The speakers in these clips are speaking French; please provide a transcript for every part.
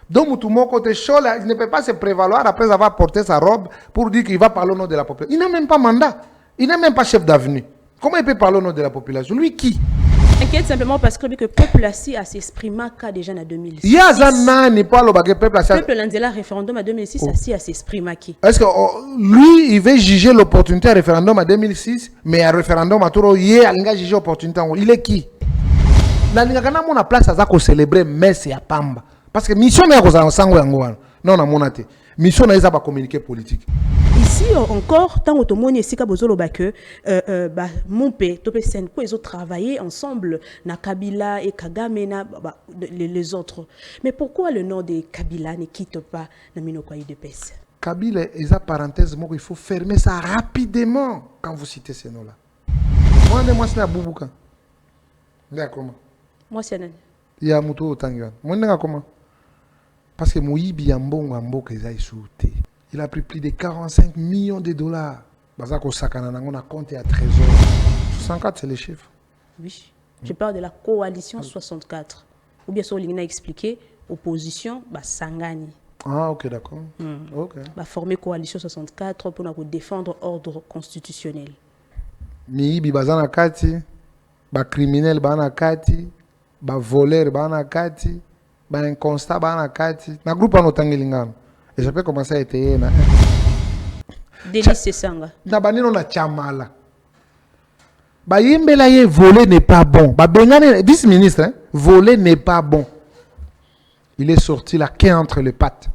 Donc, tout le monde côté chaud, il ne peut pas se prévaloir après avoir porté sa robe pour dire qu'il va parler au nom de la population. Il n'a même pas mandat. Il n'a même pas chef d'avenue. Comment il peut parler au nom de la population? Lui qui? Inquiète simplement parce que le peuple assis à s'exprimer déjà en 2006. Il y a un n'est pas le peuple assis. Le peuple landela référendum à 2006 assis à s'exprimer qui? Est-ce que lui, il veut juger l'opportunité à référendum à 2006, mais à référendum à Touro, il a jugé l'opportunité. Il est qui? La Nigana mon place à célébrer Messi à Pamba. Parce que mission n'est pas en sangue non non mon mission n'est pas communiquer politique. Ici encore tant automone ici kabozolo ba que mon père topé Senko ils ont travaillé ensemble na Kabila et Kagame na les autres. Mais pourquoi le nom de Kabila ne quitte pas na Minokwa UDPS? Kabila est à parenthèse moi il faut fermer ça rapidement quand vous citez ces noms là. Moi c'est Boubouka. D'accord. Moi c'est Nani. Il y a Moutou Otangiwan. Moi comment? Parce que Moïbi Yambongo il a pris plus de 45 millions de dollars. Bazako Sakana on a compté à trésor. 64 c'est les chiffres. Oui. Je parle de la coalition 64. Ou bien sûr, il a expliqué opposition Sangani. Ah ok d'accord. Ok. Former coalition 64 pour défendre l'ordre constitutionnel. Miibi bazana kati, criminel bana kati, voleur bana kati. Un constat bana kati na groupe en otangilingano et je peux commencer à étayer na Délice Sanga na banino na chamala ba yembela ye voler n'est pas bon ba bengane vice ministre hein? Voler n'est pas bon, il est sorti la quai entre les pattes.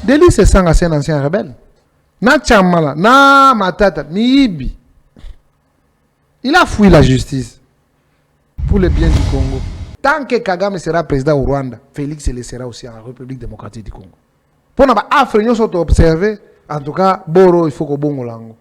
Délice Sanga c'est un ancien rebelle na chamala na matata miibi, il a fui la justice pour le bien du Congo. Tant que Kagame sera président au Rwanda, Félix le sera aussi en République démocratique du Congo. Pour nous observer, en tout cas, Boro, il faut que bon langue.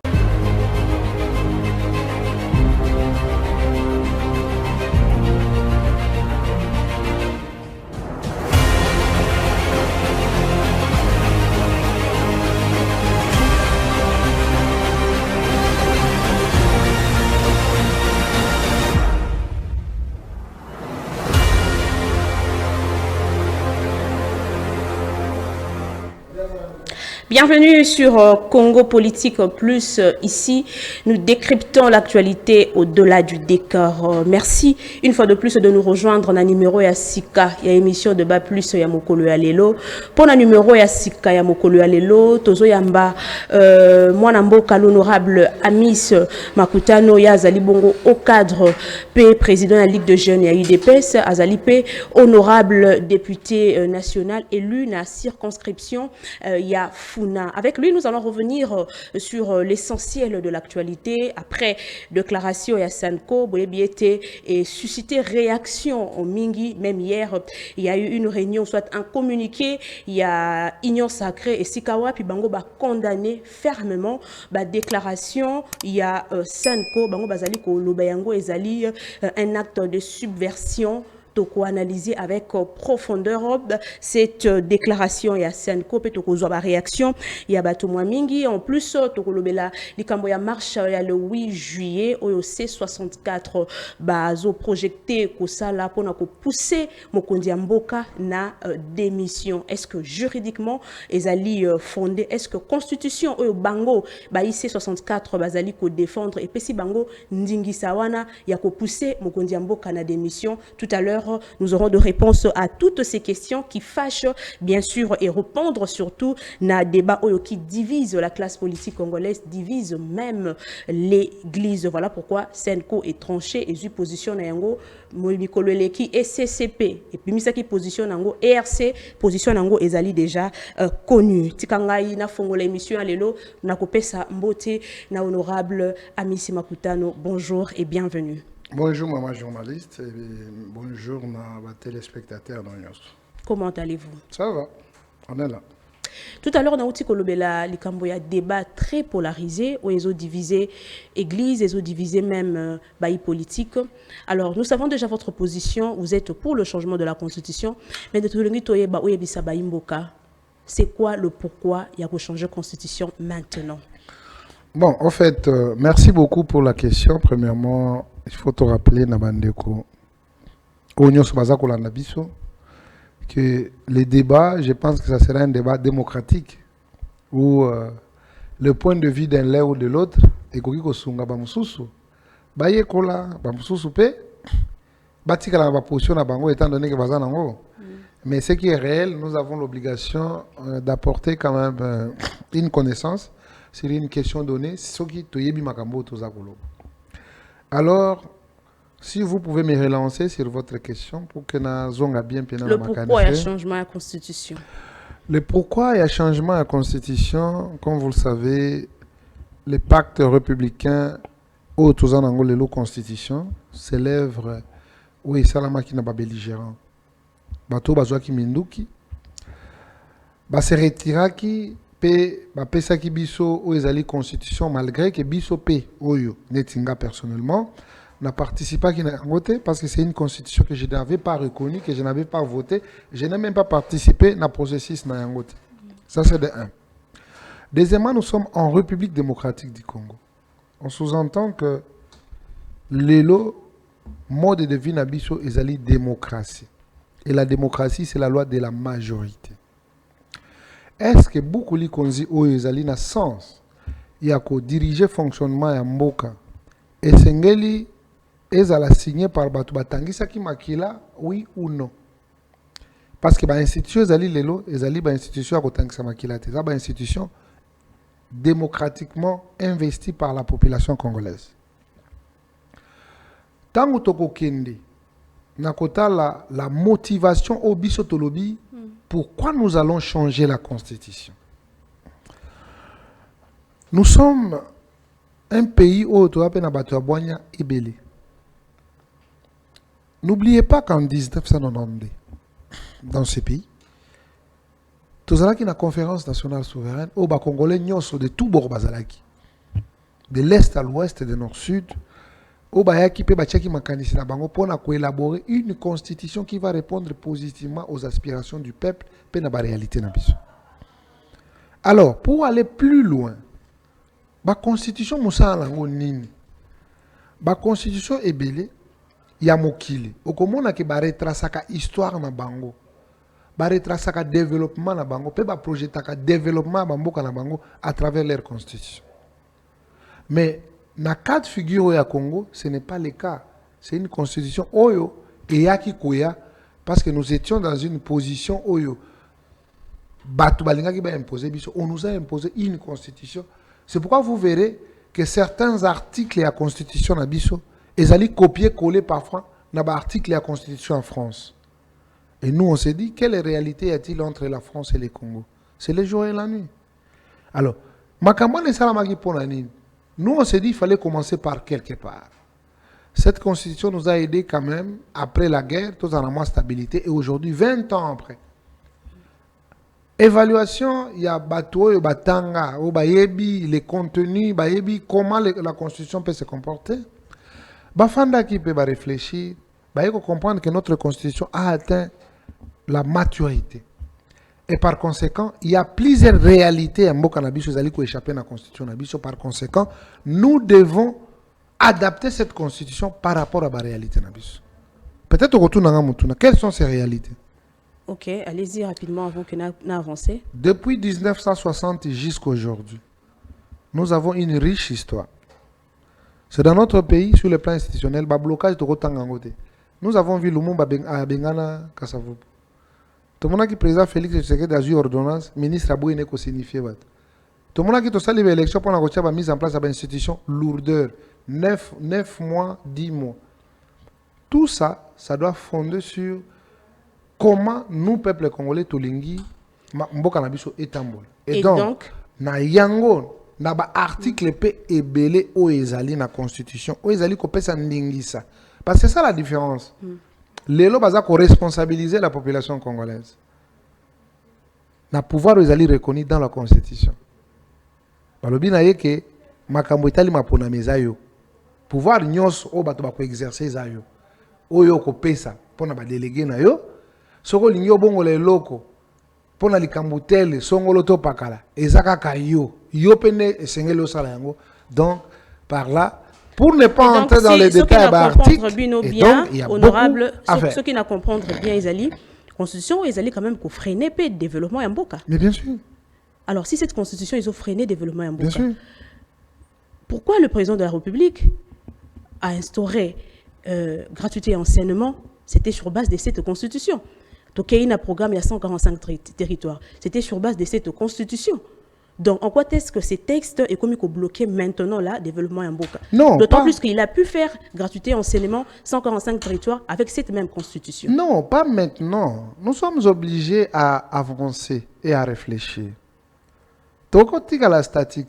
Bienvenue sur Congo Politique Plus. Ici, nous décryptons l'actualité au-delà du décor. Merci une fois de plus de nous rejoindre dans le numéro Yassika. Il y a émission de Bas Plus Yamokolo Alelo. Pour le numéro Yassika Yamokolo Alelo, Tozo Yamba, moi Namboka l'honorable Amis Makutano Yazali Bongo au cadre P président de la Ligue de jeunes et UDPS, Azali P honorable député national élu dans la circonscription ya Funa. Avec lui, nous allons revenir sur l'essentiel de l'actualité. Après déclaration à Sanko, Boyebiete et suscité réaction au Mingi. Même hier, il y a eu une réunion, soit un communiqué. Il y a Union Sacrée et Sikawa, puis Bango va condamner fermement la déclaration. Il y a Sanko, Bango Bazali Kolobayango Ezali, un acte de subversion. Toko analyser avec profondeur cette déclaration. Il y a Senko pe toko zoba réaction. Il y a bato mingi. En plus, toko lobela likambo ya marche ya le 8 juillet au C64 bazo projecté ko sala pona ko pousser mokondi mboka na démission. Est-ce que juridiquement ezali fondé? Est-ce que constitution au bango ba C64 bazali ko défendre et pesi bango ndingi sawana ya ko pousser mokondi mboka na démission? Tout à l'heure nous aurons de réponses à toutes ces questions qui fâchent, bien sûr, et répondre surtout à débat qui divise la classe politique congolaise, divise même l'Église. Voilà pourquoi Senko est tranché et eu position nango Mikolo Eleki et CCP et puis misaki position nango ERC position nango ezali déjà connu. Tikangai na fongo l'émission alelo na kopesa mbote na honorable Amisi Makutano. Bonjour et bienvenue. Bonjour, maman journaliste, et bonjour, ma téléspectateurs. Comment allez-vous? Ça va, on est là. Tout à l'heure, Naouti Kolobela, il y a un débat très polarisé, où ils ont divisé Église, ils ont divisé même bail politique. Alors, nous savons déjà votre position, vous êtes pour le changement de la Constitution, mais de tout le monde, c'est quoi le pourquoi il y a que changer la Constitution maintenant? Bon, en fait, merci beaucoup pour la question. Premièrement, il faut te rappeler, Nabandeko, Onyo Sobazako Landabiso, que les débats, je pense que ça sera un débat démocratique où le point de vue d'un l'un ou de l'autre est que sunga bamususu baye kola bamususu pe batika la position na bango étant donné que bazana ngo. Mais ce qui est réel, nous avons l'obligation d'apporter quand même une connaissance sur une question donnée, ce qui toyebi makambo tozakolo. Alors, si vous pouvez me relancer sur votre question pour que na zonga bien pena le pourquoi il y a changement à la Constitution. Le pourquoi il y a changement à la Constitution, comme vous le savez, le pacte républicain au Tozanango Lelo Constitution s'élève où il salama qui n'a pas belligérant. Bato bazwaki minduki ba se retiraki pe ba pesaki biso o ezali constitution malgré que biso pe oyo netinga personnellement n'a participé qui n'a voté parce que c'est une constitution que je n'avais pas reconnue, que je n'avais pas voté, je n'ai même pas participé dans le processus na yangote. Ça c'est de un. Deuxièmement, nous sommes en République démocratique du Congo. On sous-entend que le mode de vie na biso ezali démocratie. Et la démocratie, c'est la loi de la majorité. Est-ce que beaucoup de konzi o ezali na sens ya ko diriger fonctionnement ya mboka et sengeli ezala signé par batu batangisa ki makila oui ou non? Parce que ba institution ezali lelo ezali ba institution ya ko tangisa makila te, ba institution démocratiquement investie par la population congolaise. Tango toko kende nakota la motivation au biso tolobi, pourquoi nous allons changer la constitution. Nous sommes un pays où tu as peine à boigna ebele. N'oubliez pas qu'en 1992, dans ce pays, tu as une conférence nationale souveraine où les Congolais de tout bord bazalaki, de l'est à l'ouest et de nord-sud, où bayaki pe bachaki makanisi na bango pour élaborer une constitution qui va répondre positivement aux aspirations du peuple pe na ba réalité na biso. Alors, pour aller plus loin, ba constitution musala ngo nini? Ba constitution ebele ya mokili. Okomona ke ba retrasaka histoire na bango. Ba retrasaka développement na bango pe ba projetaka développement ba mboka na bango à travers leur constitution. Mais na cas de figure au Congo, ce n'est pas le cas. C'est une constitution oyo et yaki koya parce que nous étions dans une position oyo batu balinga ki ba imposer biso, on nous a imposé une constitution. C'est pourquoi vous verrez que certains articles de la constitution na biso ezali copier coller parfois na ba article de la constitution en France. Et nous on s'est dit quelle réalité y a-t-il entre la France et le Congo? C'est le jour et la nuit. Alors, makambo ne salamaki pona nini? Nous, on s'est dit qu'il fallait commencer par quelque part. Cette constitution nous a aidés quand même, après la guerre, tout en moins stabilité, et aujourd'hui, 20 ans après. Évaluation, il y a Bato, il y a Batanga, les contenus, comment la constitution peut se comporter. Bafanda qui peut réfléchir, il faut comprendre que notre constitution a atteint la maturité. Et par conséquent, il y a plusieurs réalités à Mboka-Nabiso qui échappent à la constitution Nabiso. Par conséquent, nous devons adapter cette constitution par rapport à la réalité Nabiso. Peut-être au retour dans quelles sont ces réalités? Ok, allez-y rapidement avant que nous avancions. Depuis 1960 jusqu'à aujourd'hui, nous avons une riche histoire. C'est dans notre pays, sur le plan institutionnel, le blocage de Rotangangote. Nous avons vu Lumumba à Bengana Kasavubu. Tout le monde qui président Félix Tshisekedi a eu ordonnance, ministre Aboué n'est pas signifié. Tout le monde qui a eu l'élection pour la mise en place de l'institution, lourdeur, 9 mois, 10 mois. Tout ça, ça doit fonder sur comment nous, peuple congolais, Tolingi, Mboka Nabiso et Tamboul. Et donc, na yango, na ba article P et belé o ezali na constitution, o ezali ko pesa ndingisa. Parce que c'est ça la différence. Lelo baza ko responsabiliser la population congolaise. Na pouvoir ezali reconnu dans la constitution. Balobi na yeke makambo etali mapona mezayo. Pouvoir nyos o bato ba ko exercer zayo. Oyo ko pesa pona ba délégué na yo. Soko linyo bongo le loko pona likambo tele songolo to pakala. Ezaka ka yo. Yo pene esengelo sala yango. Donc par là pour ne pas entrer dans les détails d'articles, honorable, ceux qui ne comprennent bien, Isali, constitution, ils allaient quand même freiner le développement en Mboka. Mais bien sûr. Alors, si cette constitution, ils ont freiné le développement en Bien Mboka, sûr. pourquoi le président de la République a instauré gratuité et enseignement? C'était sur base de cette constitution. Donc, il y a un programme, il y a 145 territoires. C'était sur base de cette constitution. Donc, en quoi est-ce que ces textes est comme bloqué maintenant là, développement en Mboka? Non, d'autant pas- plus qu'il a pu faire gratuité et enseignement 145 territoires avec cette même constitution. Non, pas maintenant. Nous sommes obligés à avancer et à réfléchir. Tokotik à la statique.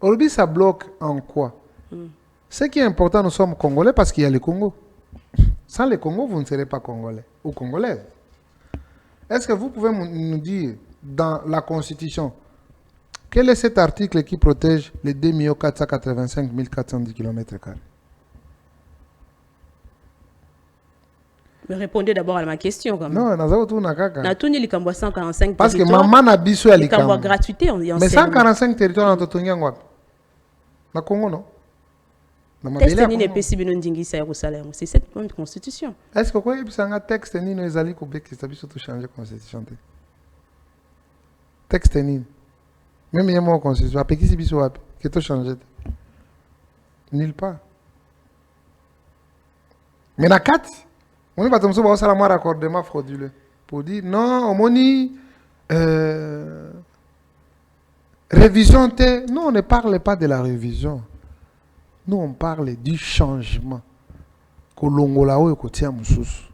Aujourd'hui, ça bloque en quoi? Ce qui est important, nous sommes Congolais parce qu'il y a le Congo. Sans le Congo, vous ne serez pas Congolais ou Congolaise. Est-ce que vous pouvez nous dire, dans la Constitution, quel est cet article qui protège les 2 485 410 km²? Mais répondez d'abord à ma question quand même. Non, nous avons kaka. Natuni likambo 145 Parce que territoires. maman n'a biso ya Likambo likambo. gratuité en Mais enseignement. 145 territoires dans Totongi ngwapi? Na Congo non? Na mabele Texte ya ni Congo. nepesi bino ndingisa ya kosala yango. C'est cette même constitution. Est-ce que quoi ebisanga texte nini ezali kobekisa biso to changer constitution te? Texte nini? Même yemo constitution apekisi biso wapi? Que to changer te? Nulle part. Mais na kati on va tomber sur un raccordement frauduleux pour dire non, on moni révision te. Non, on ne parle pas de la révision. Nous, on parle du changement. Kolongola o ekotia mususu.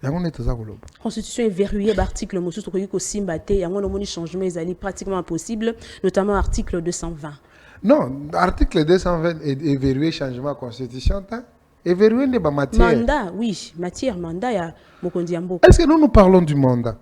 Yango ne toza koloba. La constitution est verrouillée par article mosusu ko yiko simbate yango no moni changement ezali pratiquement impossible, notamment article 220. Non, article 220 est verrouillé changement de constitution. Et verrouillé n'est pas matière. Mandat, oui, matière mandat ya Mokondi ya Mboka. Est-ce que nous parlons du mandat?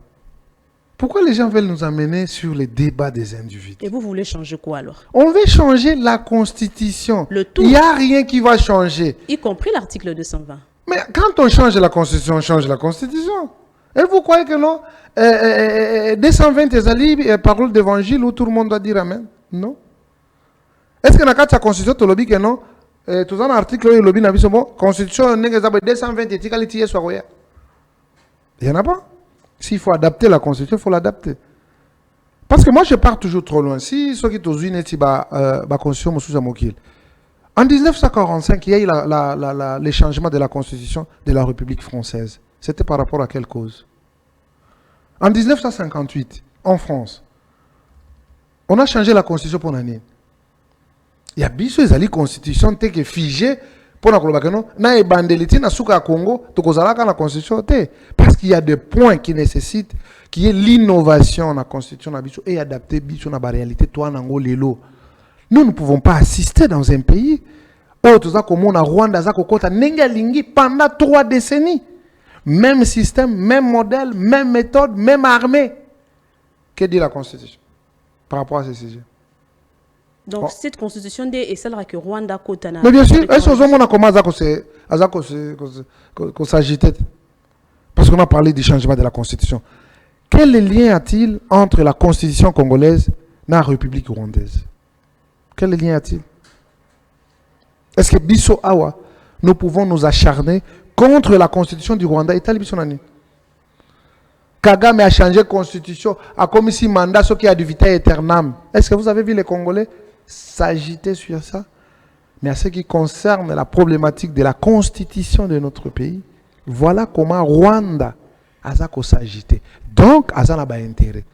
Pourquoi les gens veulent nous amener sur les débats des individus? Et vous voulez changer quoi alors? On veut changer la constitution. Le tout. Il n'y a rien qui va changer. Y compris l'article 220. Mais quand on change la constitution, on change la constitution. Et vous croyez que non 220 ezali parole d'évangile où tout le monde doit dire amen? Non. Est-ce que dans la constitution, tu lobby que non? Tout un article où il lobby n'a pas bon constitution 220 etikali soit quoi? Il n'y en a pas. S'il faut adapter la constitution, il faut l'adapter. Parce que moi, je pars toujours trop loin. Si ceux qui ont une constitution, en 1945, il y a eu les changements de la constitution de la République française. C'était par rapport à quelle cause? En 1958, en France, on a changé la constitution pour l'année. Il y a bien sûr les constitutions qui sont figées pour la Congo. Na ebandeliti na suka Congo, to kozalaka la constitution te. Parce qu'il y a des points qui nécessitent qu'il y ait l'innovation dans la constitution na biso et adapter biso na ba réalité toi nango lelo. Nous ne pouvons pas assister dans un pays où tout ça comme on a Rwanda za kokota nenga lingi pendant 3 décennies. Même système, même modèle, même méthode, même armée. Que dit la constitution par rapport à ce sujet? Donc Oh. cette constitution est celle que Rwanda Kotana. Mais bien sûr, est-ce qu'on a commencé à s'agiter? Parce qu'on a parlé du changement de la constitution. Quel lien a-t-il entre la constitution congolaise et la République rwandaise? Quel lien a-t-il? Est-ce que Bisso Awa, nous pouvons nous acharner contre la constitution du Rwanda et Talibisonani? Kagame a changé de constitution, a commis si mandat, ce qui a du vita aeternam. Est-ce que vous avez vu les Congolais s'agiter sur ça? Mais à ce qui concerne la problématique de la constitution de notre pays, voilà comment Rwanda a s'agiter. Donc, a n'a pas intérêt.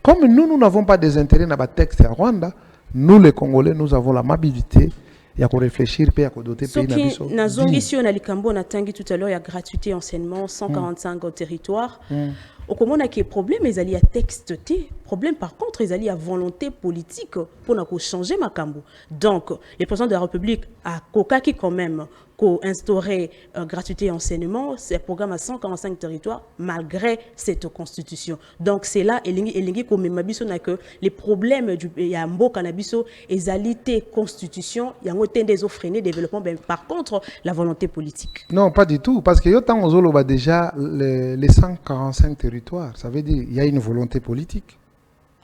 Comme nous n'avons pas des intérêts dans le texte à Rwanda, nous les Congolais, nous avons l'amabilité et à réfléchir et à doter Ce qui n'a zongi na likambo na tangi tout à l'heure, il y a gratuité enseignement, 145 territoires. Au comment on a problème, ils allaient à texte T. Problème par contre, ils allaient à volonté politique pour changer Makambo. Donc, le président de la République a Kokaki quand même instauré gratuité enseignement, c'est un programme à 145 territoires malgré cette constitution. Donc c'est là et comme mabiso na que les problèmes du Yambo Canabiso et alité constitution, il y a un des freiner développement ben, par contre la volonté politique. Non, pas du tout parce que yotan ozolo ba déjà les 145 territoires, ça veut dire il y a une volonté politique.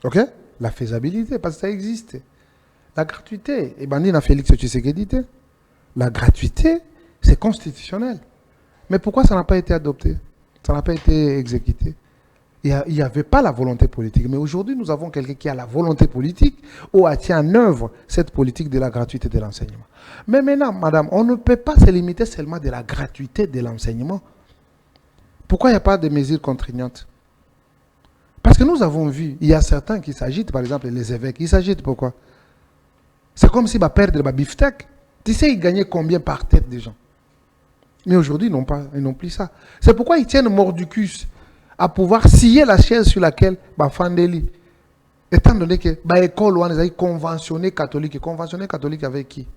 OK? La faisabilité parce que ça existe. La gratuité et bandi na Félix Tshisekedi. La gratuité, c'est constitutionnel. Mais pourquoi ça n'a pas été adopté? Ça n'a pas été exécuté. Il n'y avait pas la volonté politique. Mais aujourd'hui, nous avons quelqu'un qui a la volonté politique ou a tient en œuvre cette politique de la gratuité de l'enseignement. Mais maintenant, madame, on ne peut pas se limiter seulement de la gratuité de l'enseignement. Pourquoi il n'y a pas de mesures contraignantes? Parce que nous avons vu, il y a certains qui s'agitent, par exemple les évêques. Ils s'agitent pourquoi? C'est comme s'ils perdent le beefsteak. Tu sais, ils gagnaient combien par tête des gens? Mais aujourd'hui, ils n'ont plus ça. C'est pourquoi ils tiennent mordicus à pouvoir scier la chaise sur laquelle Fandeli. Étant donné que l'école on est conventionné catholique. Conventionné catholique avec qui?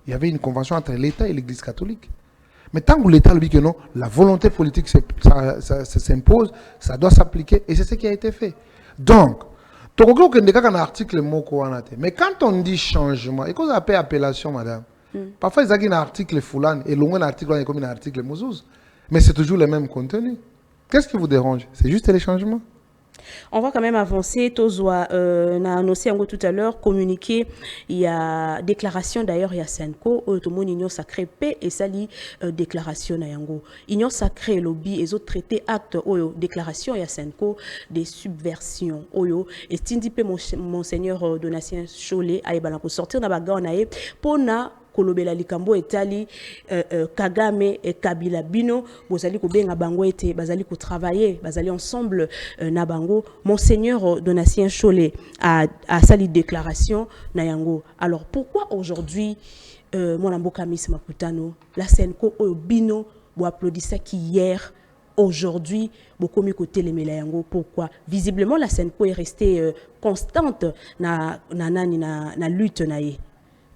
Il y avait une convention entre l'État et l'Église catholique. Mais tant que l'État lui dit que non, la volonté politique s'impose, ça doit s'appliquer, et c'est ce qui a été fait. Donc, mais quand on dit changement, et qu'on appelle appellation, madame, parfois ils ont un article foulan, et l'on a un article comme un article mouzouz, mais c'est toujours le même contenu. Qu'est-ce qui vous dérange? C'est juste les changements. On va quand même avancer. Tozwa, on a annoncé tout à l'heure, communiqué, il y a déclaration d'ailleurs, il y a Senko, tout le monde union sacrée paix et sali déclaration na yango. Union sacrée lobby et autres traités actes oyo déclaration il y a Senko des subversions oyo et Tindipe monseigneur Donatien Cholet aïbala pour sortir na baga onae pour na kolobela likambo etali Kagame et Kabila bino bozali ko benga bango ete bazali ko travailler bazali ensemble na bango. Monseigneur Donatien Cholet a sali déclaration na yango. Alors pourquoi aujourd'hui mon amboka Miss Maputano la Senko oyo bino bo applaudissa qui hier aujourd'hui beaucoup mieux côté les yango? Pourquoi? Visiblement la Senko est restée constante na lutte na ye.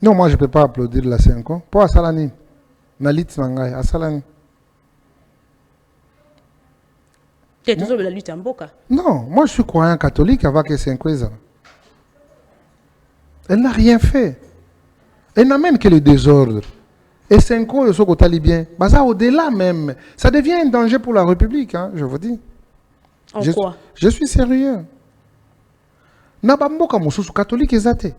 Non, moi je ne peux pas applaudir la Senko. Pour Asalani, Nalit Nangai, Asalani. Tu es toujours de la lutte en boca? Non, moi je suis croyant catholique avec Senko. Elle n'a rien fait. Elle n'amène que le désordre. Et Senko, le Soko talibien, bah ça au-delà même, ça devient un danger pour la République, hein, je vous dis. Quoi? Je suis sérieux. Nabamboka Moussou catholique est athée.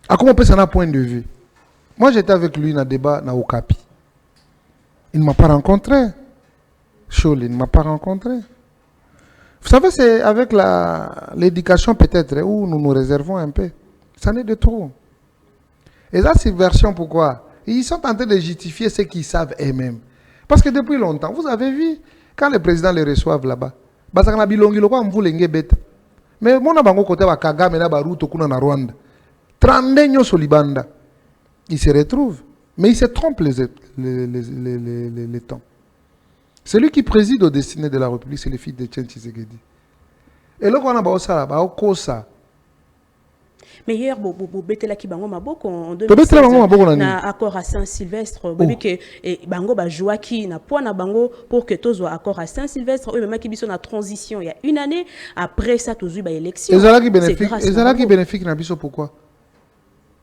À comment on peut s'en avoir point de vue? Moi, j'étais avec lui dans un débat dans Okapi. Il ne m'a pas rencontré. Cholet ne m'a pas rencontré. Vous savez, c'est avec l'éducation peut-être où nous nous réservons un peu. Ça n'est de trop. Et ça, c'est version pourquoi? Ils sont en train de justifier ce qu'ils savent eux-mêmes. Parce que depuis longtemps, vous avez vu, quand les présidents les reçoivent là-bas, mais mon abango côté wa Kagame na baruto kuna na Rwanda. 30 Solibanda. Ils se retrouvent. Mais ils se trompent les temps. Celui qui préside au destiné de la République, c'est le fils de Tchen Tshisekedi. Et là, on a ça. Mais hier, Betela ki bango maboko en 2016 na accord à Saint-Sylvestre, que bango ba joaki na point na bango pour que tous soient accord à Saint-Sylvestre, eux même qui sont en transition il y a une année après ça tous ba élection. Ezala qui bénéfique na biso pourquoi?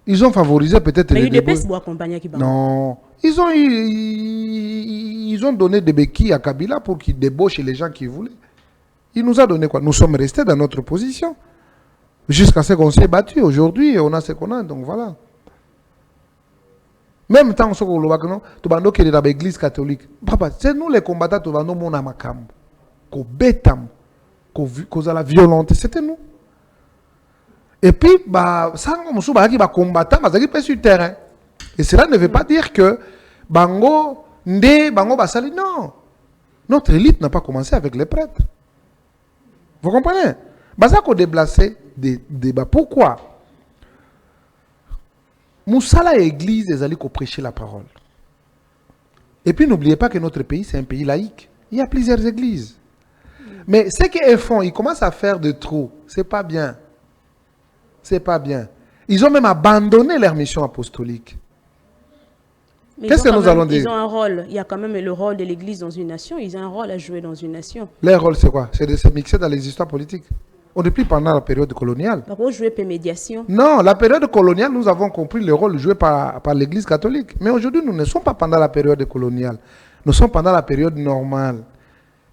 Ils ont favorisé peut-être les UDPS pour accompagner qui bango. Non, ils ont donné des béquilles à Kabila pour qu'il débauche les gens qui voulaient. Il nous a donné quoi? Nous sommes restés dans notre position. Jusqu'à ce qu'on s'est battu. Aujourd'hui, on a ce qu'on a. Donc voilà. Même tant que nous avons qui est dans l'église catholique. Papa, c'est nous les combattants qui avons mon amakam. Qu'on bétam. Qu'on a la violence. C'était nous. Et puis, ça, nous sommes combattants, mais ça sur le terrain. Et cela ne veut pas dire que Bango, Bango, Basali. Non. Notre élite n'a pas commencé avec les prêtres. Vous comprenez? Ça qu'on déplacé des débats. Pourquoi? Moussala église, ils allaient prêcher la parole. Et puis n'oubliez pas que notre pays, c'est un pays laïque. Il y a plusieurs églises. Mais ce qu'ils font, ils commencent à faire de trop. C'est pas bien. C'est pas bien. Ils ont même abandonné leur mission apostolique. Qu'est-ce que nous allons dire? Ils ont un rôle. Il y a quand même le rôle de l'église dans une nation. Ils ont un rôle à jouer dans une nation. Leur rôle, c'est quoi? C'est de se mixer dans les histoires politiques. On n'est plus pendant la période coloniale. Pour jouer par médiation. Non, la période coloniale, nous avons compris le rôle joué par l'église catholique. Mais aujourd'hui, nous ne sommes pas pendant la période coloniale. Nous sommes pendant la période normale.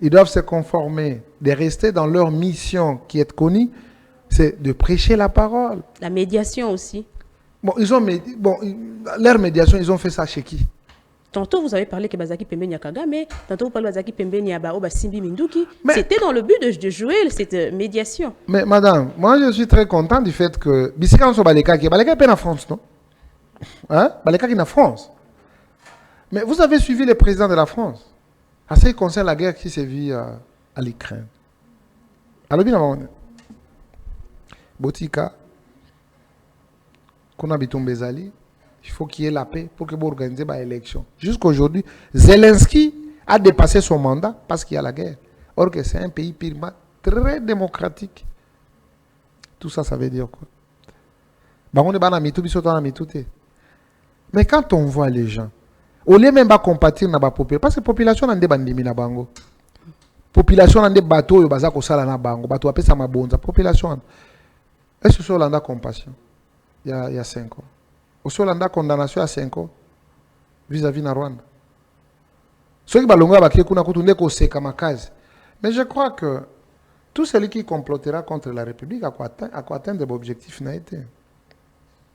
Ils doivent se conformer, de rester dans leur mission qui est connue, c'est de prêcher la parole. La médiation aussi. Bon, leur médiation, ils ont fait ça chez qui? Tantôt, vous avez parlé que Bazaki Pembeni a Kagame, tantôt, vous parlez de Bazaki Pembeni a Simbi Minduki. C'était dans le but de jouer cette médiation. Mais madame, moi je suis très content du fait que Bissika sont Baleka qui est en France, non? Hein? Baleka qui est en France. Mais vous avez suivi le président de la France. À ce qui concerne la guerre qui s'est vue à l'Ukraine. Alors bien, Botika, qu'on habite en Bezali. Il faut qu'il y ait la paix pour que vous organisez l'élection. Jusqu'aujourd'hui, Zelensky a dépassé son mandat parce qu'il y a la guerre. Or que c'est un pays purement très démocratique. Tout ça, ça veut dire quoi? Mais quand on voit les gens, au lieu même de compatir dans la population, parce que la population a des bandimi na bango. Population a des bateaux, baza ko sala na bango, bateau appelle ça ma bonza. Population. Est-ce que c'est la compassion? Il y a 5 ans. Au sol, on a condamnation à 5 ans vis-à-vis de Rwanda. Ceux qui mais je crois que tout celui qui complotera contre la République a atteindre l'objectif.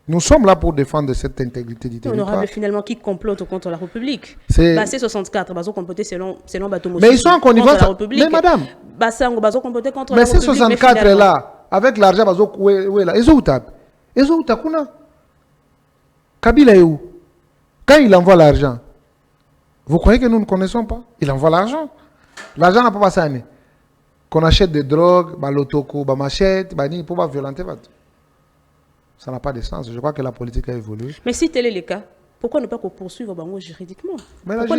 Nous sommes là pour défendre cette intégrité du territoire. Honorable, finalement, qui complote contre la République? C'est 64, ils ont comploté selon Bateau. Mais ils sont en connivence. Mais madame, mais c'est 64 là, avec l'argent, ils ont tapé. Ils ont tapé. Kabila est où? Quand il envoie l'argent, vous croyez que nous ne connaissons pas? Il envoie l'argent. L'argent n'a pas passé à nous. Qu'on achète des drogues, l'otoko, machette, pour pas violenter. Ça n'a pas de sens. Je crois que la politique a évolué. Mais si tel est le cas, pourquoi ne pas poursuivre Bango juridiquement? Pourquoi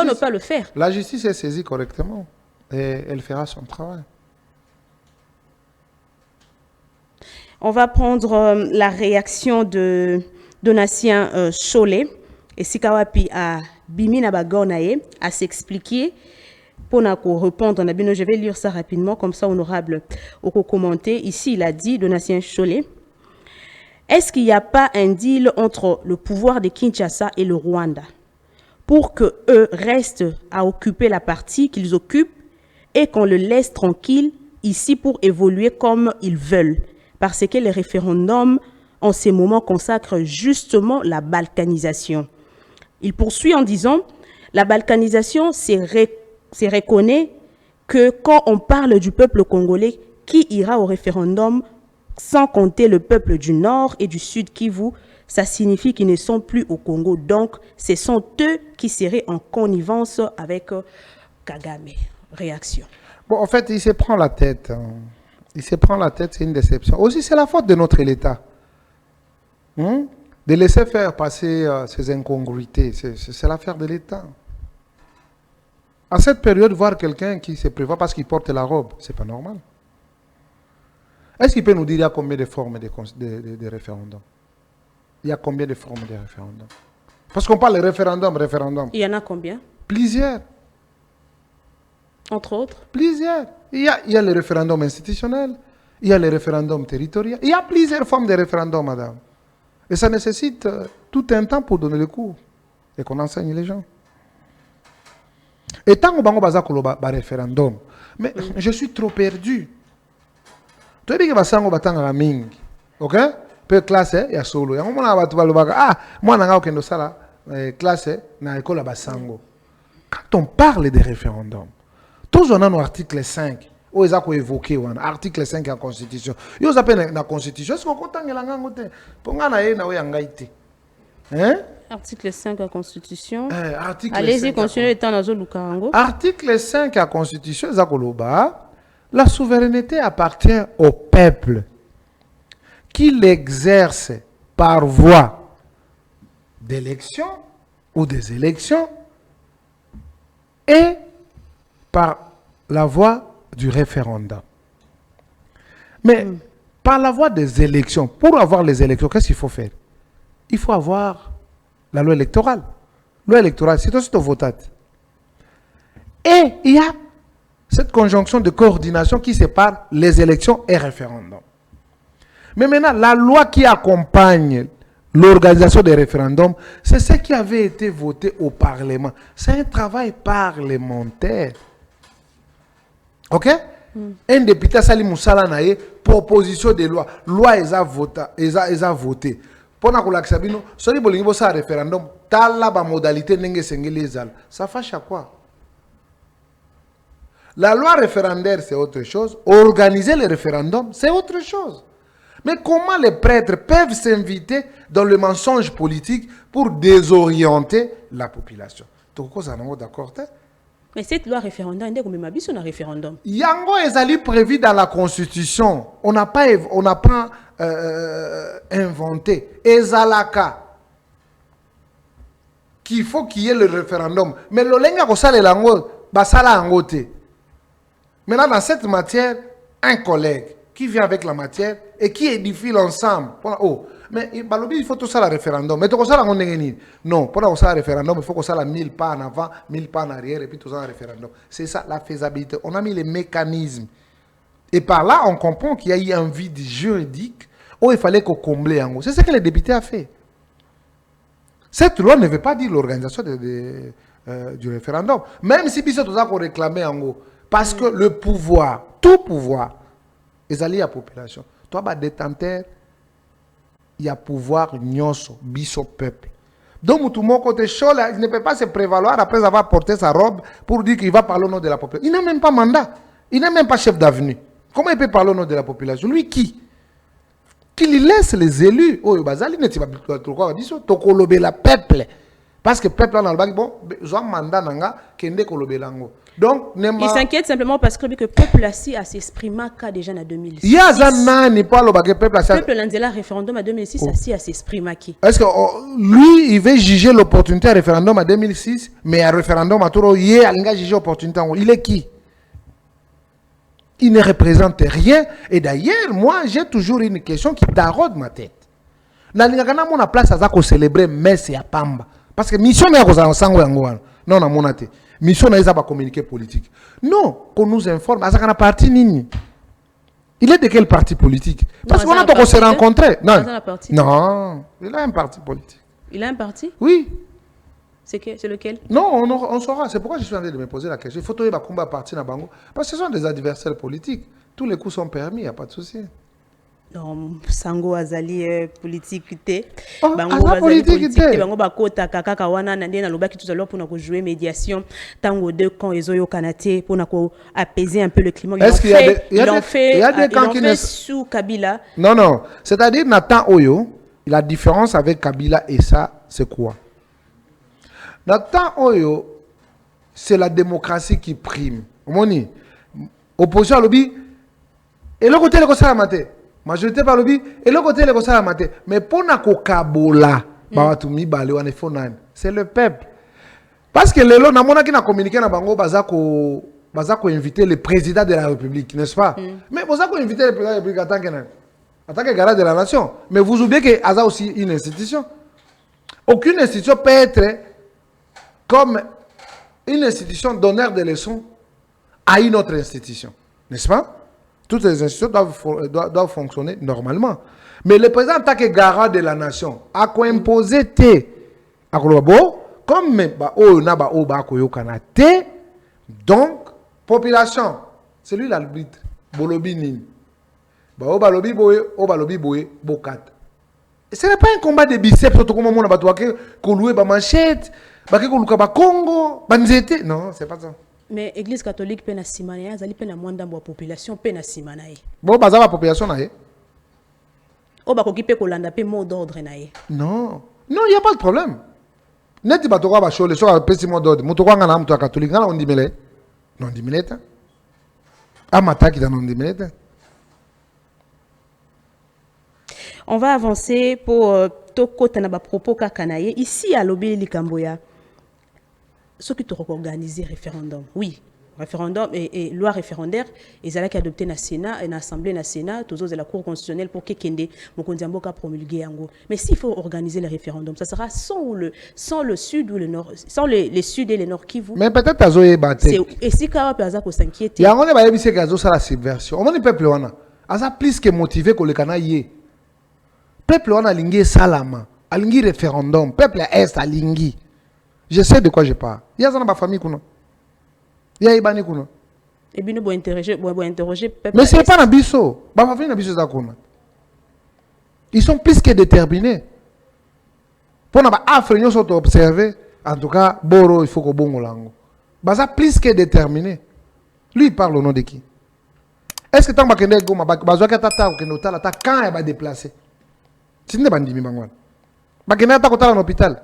ne pas le faire? La justice est saisie correctement et elle fera son travail. On va prendre la réaction de Donatien Cholet et Sikawapi à Bimina Bagonaye à s'expliquer pour répondre. Je vais lire ça rapidement, comme ça, honorable, au commenter. Ici, il a dit, Donatien Cholet, est-ce qu'il n'y a pas un deal entre le pouvoir de Kinshasa et le Rwanda pour qu'eux restent à occuper la partie qu'ils occupent et qu'on le laisse tranquille ici pour évoluer comme ils veulent? Parce que les référendums en ces moments consacrent justement la balkanisation. Il poursuit en disant, la balkanisation, c'est reconnaître que quand on parle du peuple congolais, qui ira au référendum sans compter le peuple du Nord et du Sud Kivu, ça signifie qu'ils ne sont plus au Congo. Donc, ce sont eux qui seraient en connivence avec Kagame. Réaction. Bon, en fait, il se prend la tête. Il se prend la tête, c'est une déception. Aussi, c'est la faute de notre État. De laisser faire passer ces incongruités. C'est l'affaire de l'État. À cette période, voir quelqu'un qui se prévoit parce qu'il porte la robe, c'est pas normal. Est-ce qu'il peut nous dire il y a combien de formes de référendums? Il y a combien de formes de référendums? Parce qu'on parle de référendum. Il y en a combien? Plusieurs. Entre autres? Plusieurs. Il y a le référendum institutionnel, il y a le référendum territorial. Il y a plusieurs formes de référendum, madame. Et ça nécessite tout un temps pour donner le cours et qu'on enseigne les gens. Et tant qu'on va faire un référendum, mais je suis trop perdu. Tu dis que va faire un ming, ok? Peu classe il y a solo. Il y a un moment moi je suis ça classe na école basango. Quand on parle de référendum, tous on a nos article 5. Où ils ont évoqué article 5 de la Constitution. Ils appellent la Constitution. Est-ce qu'on compte la langue? Pour nga na na yangaité. Hein? Article 5 de la Constitution. Allez-y, continuez étant dans le Karango. Article 5 de la Constitution, Zakoloba, la souveraineté appartient au peuple qui l'exerce par voie d'élection ou des élections et par la voie du référendum. Mais par la voie des élections, pour avoir les élections, qu'est-ce qu'il faut faire? Il faut avoir la loi électorale. Loi électorale, c'est aussi voté. Et il y a cette conjonction de coordination qui sépare les élections et référendums. Mais maintenant, la loi qui accompagne l'organisation des référendums, c'est ce qui avait été voté au Parlement. C'est un travail parlementaire. Ok? Un député Sali Moussala Naye, proposition de loi. Loi, ils ont voté. Pona kolakisa bino, soli bolingi bo sa référendum, tala ba modalité ndenge sengeli ezala. Ça fâche à quoi? La loi référendaire, c'est autre chose. Organiser le référendum, c'est autre chose. Mais comment les prêtres peuvent s'inviter dans le mensonge politique pour désorienter la population? Toko zanango d'accord? Mais cette loi référendaire, ndeko mema biso na référendum. Yango ezali prévu dans la Constitution. On n'a pas inventé. Ezalaka. Qu'il faut qu'il y ait le référendum. Mais le lenga kosala lango basala angote. Maintenant, dans cette matière, un collègue qui vient avec la matière et qui édifie l'ensemble. Oh, mais il faut tout ça le référendum. Mais tout ça, non, pour tout ça le référendum, il faut que ça la 1000 pas en avant, 1000 pas en arrière et puis tout ça le référendum. C'est ça la faisabilité. On a mis les mécanismes. Et par là, on comprend qu'il y a eu un vide juridique où il fallait qu'on comble en gros. C'est ce que les députés ont fait. Cette loi ne veut pas dire l'organisation du référendum. Même si c'est tout ça qu'on réclamait en gros. Parce que le pouvoir, tout pouvoir, est allié à la population. Toi, bah, détenteur, il y a pouvoir, nyonso, biso peuple. Donc, tout le monde côté chaud, il ne peut pas se prévaloir après avoir porté sa robe pour dire qu'il va parler au nom de la population. Il n'a même pas mandat. Il n'est même pas chef d'avenue. Comment il peut parler au nom de la population? Lui qui? Qu'il laisse les élus. Oh, bazali ne t'y va pas biso, tokolobe la peuple. Parce que le peuple, là, bon, ils ont un mandat, kende kolobe lango. Donc, il s'inquiète simplement parce que le peuple assis à s'exprimer déjà en 2006. Il y a un n'est pas le peuple assis. Le peuple a référendum en 2006 assis à s'exprimer qui? Est-ce que lui, il veut juger l'opportunité à référendum en 2006, mais à référendum à Touro, il a jugé l'opportunité. Il est qui? Il ne représente rien. Et d'ailleurs, moi, j'ai toujours une question qui taraude ma tête. Dans la place, à célébrer Messi à Pamba. Parce que mission n'est pas en non, non, mon mission n'est pas communiquer politique. Non, qu'on nous informe. À ce parti nini. Il est de quel parti politique? Parce qu'on a qu'on se rencontrer. Non. Non, il a un parti politique. Il a un parti? Oui. C'est lequel? Non, on saura. C'est pourquoi je suis en train de me poser la question. Il faut trouver un combat parti dans Bango. Parce que ce sont des adversaires politiques. Tous les coups sont permis, il n'y a pas de souci. Non, Sango Azali politique Bango politique Bango bakota kaka wana nande na lobaki tout à l'heure pour nous jouer médiation tango deux camps ezoyo kanaté pour nous apaiser un peu le climat. Est-ce qu'il y a des camps qui ne sous Kabila? Non, c'est-à-dire Nathan Oyo, la différence avec Kabila et ça, c'est quoi? Nathan Oyo, c'est la démocratie qui prime. Moni, opposition à lobby et le côté le conseil maté. Majorité par lobby et le côté le conseil maté. Mais pour na kokabola, c'est le peuple. Parce que lelo na mona qui na communiqué na bango bazako inviter le président de la République, n'est-ce pas? Mais bazako inviter le président de la République en tant que garant de la nation. Mais vous oubliez que Aza aussi une institution. Aucune institution peut être comme une institution donneur de leçons à une autre institution. N'est-ce pas? Toutes les institutions doivent fonctionner normalement. Mais le président, en tant que garant de la nation, a quoi imposer te. Comme donc, population, c'est lui l'arbitre. Bolobi nini. Ce n'est pas un combat de biceps, comme on a loué ba manchette, Congo, banzete. Non, c'est pas ça. Mais l'église catholique peine à simanaï, elle peine à moins dans la population peine à simanaï. Bon, bazar la population naïe. Oh, bah qui peut kolanda pe mot d'ordre naïe. Non, il n'y a pas de problème. Net ba toka ba chole, so ba pesi mot d'ordre. Mutoko ngana mtu catholique ngana on dimele. Non dimele. Amata qui dans on dimele. On va avancer pour Toko Tanaba propos kakanaye. Ici à l'Obé Likamboya, ceux qui ont organisé référendum, oui, référendum et loi référendaire, ils allaient adopter dans le Sénat et dans l'Assemblée nationale, tous de la Cour constitutionnelle pour que Kende Mokondiamboka promulguer en gros. Mais s'il faut organiser le référendum, ça sera sans le sud ou le nord, sans les sud et le nord Kivu. Mais peut-être à Zoé Baté. Et si Kawa Plaza ko s'inquiéter. Il y a un monde qui a dit que ça la subversion. On est peuple wana. Asa plus que motivé que le canaillé. Peuple wana lingi salama, alingi référendum, peuple est alingi. Je sais de quoi je parle. Il y a ma famille kuno. Il y a ibani kuno. Et bien nous interroger peuple. Mais c'est pas na biso. Ba famille na biso za kuno. Ils sont plus que déterminés. Pour na ba Afrique sont observer, en tout cas, Boro il faut que bongo lango. Baza plus que déterminé. Lui il parle au nom de qui? Est-ce que tant que bakende goma bazwa ka tata ko notala ta quand elle va déplacer? Tinde bandimi bangwana. Bakende ta ko tala l'hôpital.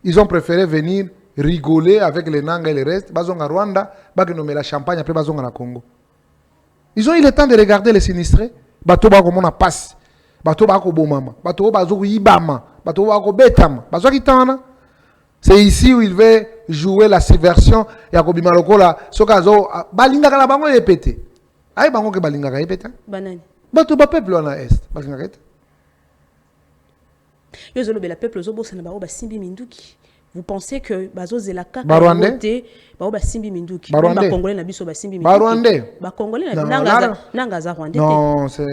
Ils ont préféré venir rigoler avec les Nanga et le reste. Bazonga Rwanda, bakende la champagne après bazonga na Congo. Ils ont eu le temps de regarder les sinistrés. Bato ba ko mona passe. Bato ba ko bomama. Bato ba zo yibama. Bato ba ko betama. Bazwa kitana. C'est ici où il veut jouer la subversion. Yakobima lokola sokazo balinga kala bango répéter. Aïe bango ke balinga répéter. Banani. Bato ba peuple en est. Balinga répéter. Yo zolo bela peuple zo bossa na ba simbi minduki. Vous pensez que bazo zelaka Barwandais ba simbi minduki. Barwandais. Ba congolais na biso ba simbi minduki. Barwandais. Ba congolais Non, nanga za rwandais. Non, c'est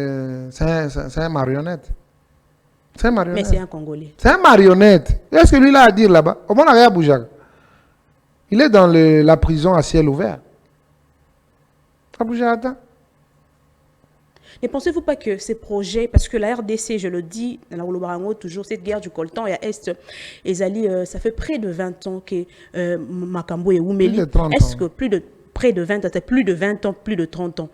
un marionnette. C'est un marionnette. Mais c'est un congolais. C'est un marionnette. Qu'est-ce que lui là à dire là-bas? Au moins, rien bouger. Il est dans la prison à ciel ouvert. Abuja attends. Ne pensez-vous pas que ces projets, parce que la RDC, je le dis, dans la Olobarango, toujours cette guerre du coltan et à Est, Ezali, ça fait près de 20 ans que Makambo et Oumeli, est-ce que près de 20 ans, plus de 20 ans, plus de 30 ans.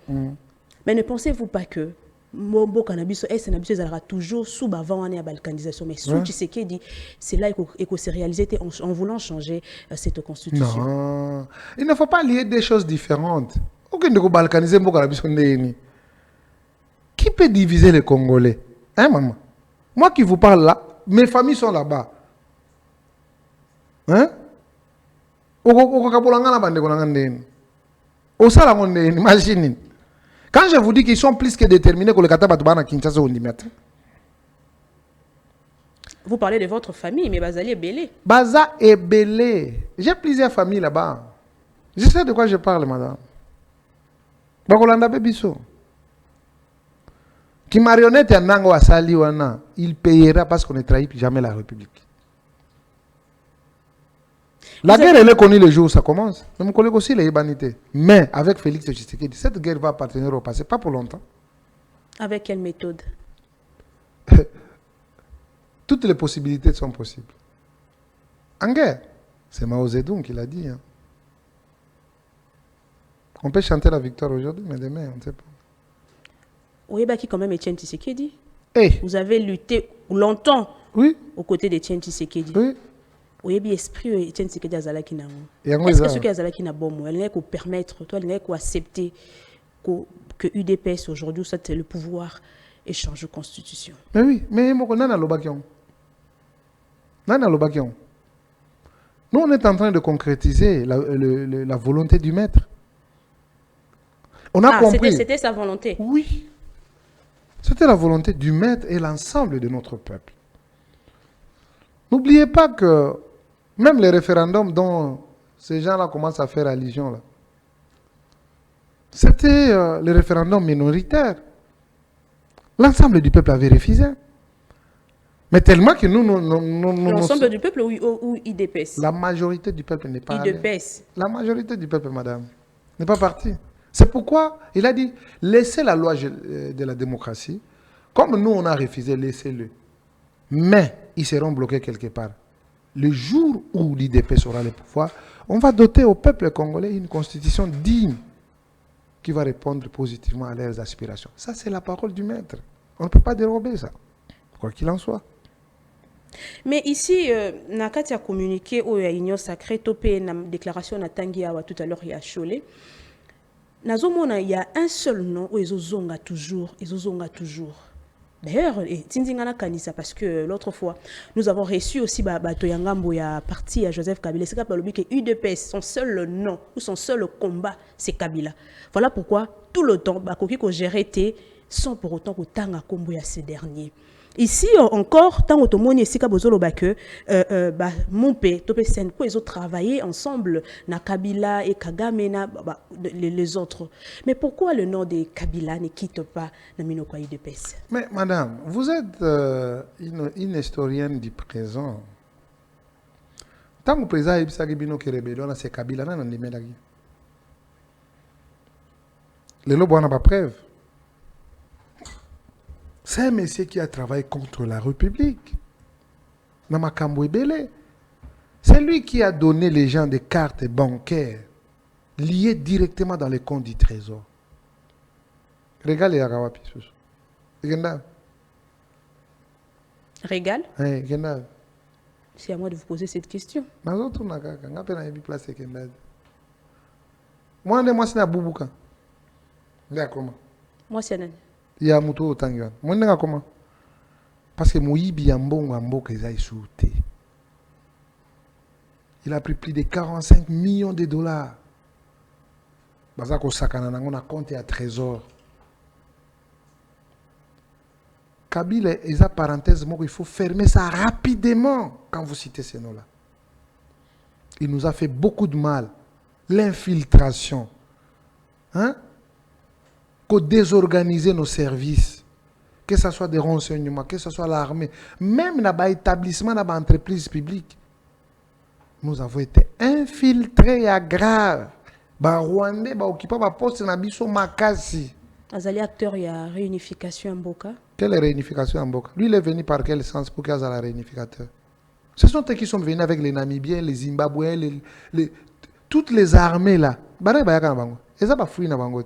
Mais ne pensez-vous pas que Mombo Cannabis Est aura toujours sous avant à balkanisation, mais sous Tshisekedi, c'est là qu'il s'est réalisé en voulant changer cette constitution. Non, il ne faut pas lier des choses différentes. Aucun de balkaniser Mombo Cannabis Est. Qui peut diviser les Congolais? Hein, maman? Moi qui vous parle là, mes familles sont là-bas. Hein? Imagine. Quand je vous dis qu'ils sont plus que déterminés que le Katabatubana Kinshasa ou Ndimata. Vous parlez de votre famille, mais Bazali est belé. Baza est belé. J'ai plusieurs familles là-bas. Je sais de quoi je parle, madame. Bakolanda Bebiso. Qui marionnette en Nango à Saliwana, il payera parce qu'on ne trahit jamais la République. La guerre, elle est connue le jour où ça commence. Nous connaissons aussi les Ibanités. Mais avec Félix Tshisekedi, cette guerre va appartenir au passé, pas pour longtemps. Avec quelle méthode? Toutes les possibilités sont possibles. En guerre, c'est Mao Zedong qui l'a dit. Hein. On peut chanter la victoire aujourd'hui, mais demain, on ne sait pas. Oyebaki quand même Etienne Tshisekedi. Hey. Vous avez lutté longtemps aux côtés d'Etienne Tshisekedi. Oui. Oyebi esprit Etienne Tshisekedi azalaki nango. Est-ce que ce qui azalaki na bomo, elle n'est qu'au permettre, toi elle n'est qu'au accepter que UDPS aujourd'hui, ça c'est le pouvoir échange de constitution. Mais oui, mais nana lobakion. Nana lobakion. Nous on est en train de concrétiser la volonté du maître. On a compris. C'était sa volonté. Oui. C'était la volonté du maître et l'ensemble de notre peuple. N'oubliez pas que même les référendums dont ces gens-là commencent à faire allusion, là, c'était les référendums minoritaires. L'ensemble du peuple avait refusé. Mais tellement que l'ensemble du peuple ou IDPS? La majorité du peuple n'est pas IDPS. La majorité du peuple, madame, n'est pas partie. C'est pourquoi il a dit, laissez la loi de la démocratie. Comme nous, on a refusé, laissez-le. Mais ils seront bloqués quelque part. Le jour où l'IDP aura le pouvoir, on va doter au peuple congolais une constitution digne qui va répondre positivement à leurs aspirations. Ça, c'est la parole du maître. On ne peut pas dérober ça, quoi qu'il en soit. Mais ici, Nakati a communiqué au Union Sacrée, topé na déclaration na Tangiawa tout à l'heure, il y a Cholé. Nazomona, il y a un seul nom où ils ont toujours. D'ailleurs, Tindingana Kanisa, parce que l'autre fois, nous avons reçu aussi Batoyangambo, il y a parti à Joseph Kabila. C'est que UDPS, son seul nom ou son seul combat, c'est Kabila. Voilà pourquoi tout le temps, Bakoki ko géré sans pour autant que Tanga Kombo ya ces derniers. Ici encore, tant que monde ici kabozolo que mon père, topé sen quoi ils ont travaillé ensemble na Kabila et Kagame na les autres. Mais pourquoi le nom de Kabila ne quitte pas na Minokwa UDPS? Mais madame, vous êtes une historienne du présent. Tant que le président Ibsagi Bino Kerebedona c'est Kabila na ndimelagi. Les lobes n'ont pas preuve. C'est un monsieur qui a travaillé contre la République. Namakambo Ebele. C'est lui qui a donné les gens des cartes bancaires liées directement dans les comptes du trésor. Regarde les Arawapi. Régal. Regarde. C'est à moi de vous poser cette question. Moi, c'est Bubuka. Moi, c'est Anani. Il y a Moutou au Tanguan. Moi, comment? Parce que Moïbi Yambon Ambo sauté. Il a pris plus de 45 millions de dollars. Bazako Sakana, on a compté à trésor. Kabila, et ça parenthèse, il faut fermer ça rapidement quand vous citez ces noms-là. Il nous a fait beaucoup de mal. L'infiltration. Hein? Qu'on désorganiser nos services. Que ce soit des renseignements, que ce soit l'armée. Même dans les établissements, dans les entreprises publiques. Nous avons été infiltrés à grave. Les Rwandais ont occupé le poste dans Bisso Makasi. Azali acteur, il y a réunification en Boka. Quelle réunification en Boka? Lui, il est venu par quel sens pour qu'il y ait la réunificateur? Ce sont eux qui sont venus avec les Namibiens, les Zimbabwéens, toutes les armées là. Et ça va fouiller dans Bangot.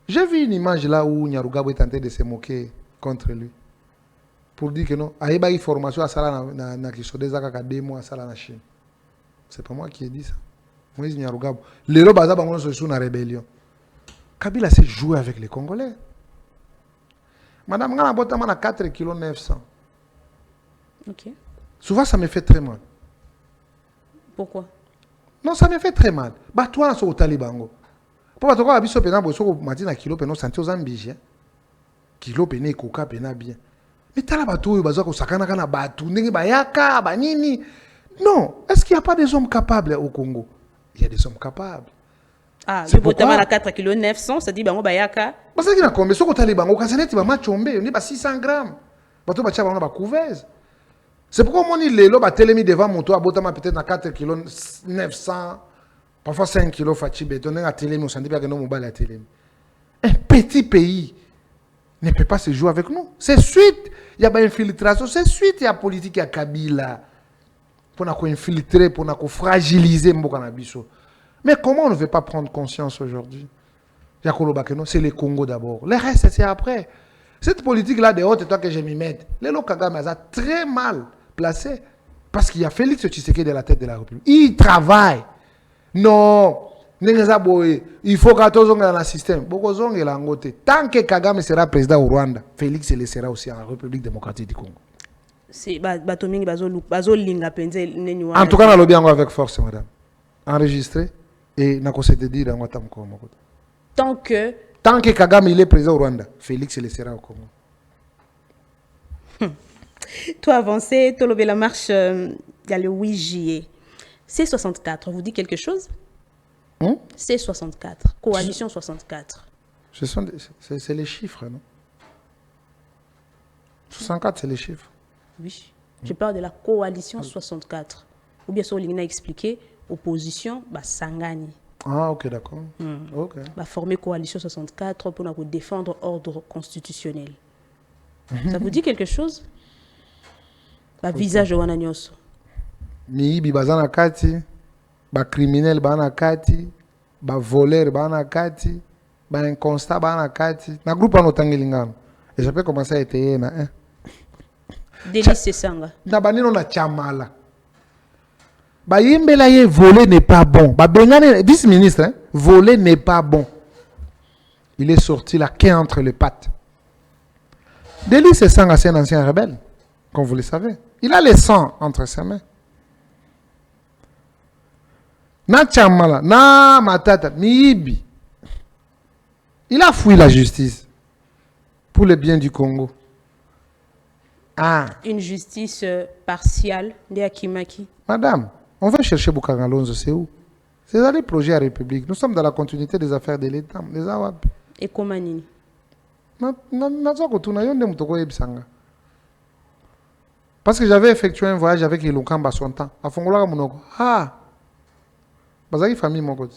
J'ai vu une image là où Nyarugabo est tenté de se moquer contre lui. Pour dire que non, il y a une formation à Sala na Kisodeza Kakademo à Sala na Chine. C'est pas moi qui ai dit ça. Moi, je Nyarugabo. Les Robaza Bangon sont sous la rébellion. Kabila s'est joué avec les Congolais. Madame Ngana Botama a 4 kg 900. Ok. Souvent, ça me fait très mal. Pourquoi? Non, ça me fait très mal. Bah, toi, tu es au Talibango. Pour toi, tu as un kilo, tu as un Zambie. Kilo, tu as un coca, tu as bien. Mais tu as un bateau, tu as un bateau, tu as un nini. Non. Est-ce qu'il n'y a pas des hommes capables au Congo? Il y a des hommes capables. Ah, le Botama a 4 kg 900, ça dit, bah, bayaka. Parce qu'il y a combien? Si tu as un casanet, tu vas chomber, on est 600 grammes. Bateau, tu as un couveuse. C'est pourquoi on dit les lobes à télémi devant mon toit, Botama peut-être à 4 kg 900, parfois 5 kg fatigué, on est à télémi, on s'en dit bien que nous, on à télémi. Un petit pays ne peut pas se jouer avec nous. C'est suite, il y a une infiltration, c'est suite, il y a politique, il y a Kabila. Pour nous infiltrer, pour nous fragiliser, mais comment on ne veut pas prendre conscience aujourd'hui? C'est le Congo d'abord. Le reste, c'est après. Cette politique-là de haute, c'est toi que je m'y mette. Les Kagame a très mal placé. Parce qu'il y a Félix Tshisekedi de la tête de la République. Il travaille. Non. Il faut que tout dans le système. Tant que Kagame sera président au Rwanda, Félix le sera aussi en République démocratique du Congo. C'est en tout cas, on a bien avec force, madame. Enregistré. Et on a dire tant que Kagame il est président au Rwanda, Félix le sera au Congo. Toi avancé, tu levé la marche il y a le 8 juillet. C64, vous dit quelque chose? C64, coalition 64. C'est les chiffres, non? 64, c'est les chiffres. Oui, je parle de la coalition 64. Ou bien, Solina a expliqué, opposition, Sangani. Ah, ok, d'accord. Okay. Former coalition 64 pour défendre l'ordre constitutionnel. Ça vous dit quelque chose? Visage de Wananyos. Miibi bazana kati, criminel bana kati, voleur bana kati, inconstant bana kati. Na groupe en otangilingano. Et je peux commencer à étayer na un. Délice Sanga. Na banino na chamala. Bayimbela ye voler n'est pas bon. Vice-ministre, hein? Voler n'est pas bon. Il est sorti la quai entre les pattes. Délice Sanga, c'est un ancien rebelle, comme vous le savez. Il a le sang entre ses mains. Na chamala, na matata, miibi. Il a fui la justice pour le bien du Congo. Ah. Une justice partiale de Akimaki. Madame, on va chercher Bukangalonzo, c'est où? C'est dans les projets à République. Nous sommes dans la continuité des affaires de l'État. Et comment nini? Parce que j'avais effectué un voyage avec Ilokamba son temps. À Fongola Monoko. Ah! Bazaki famille mon côté.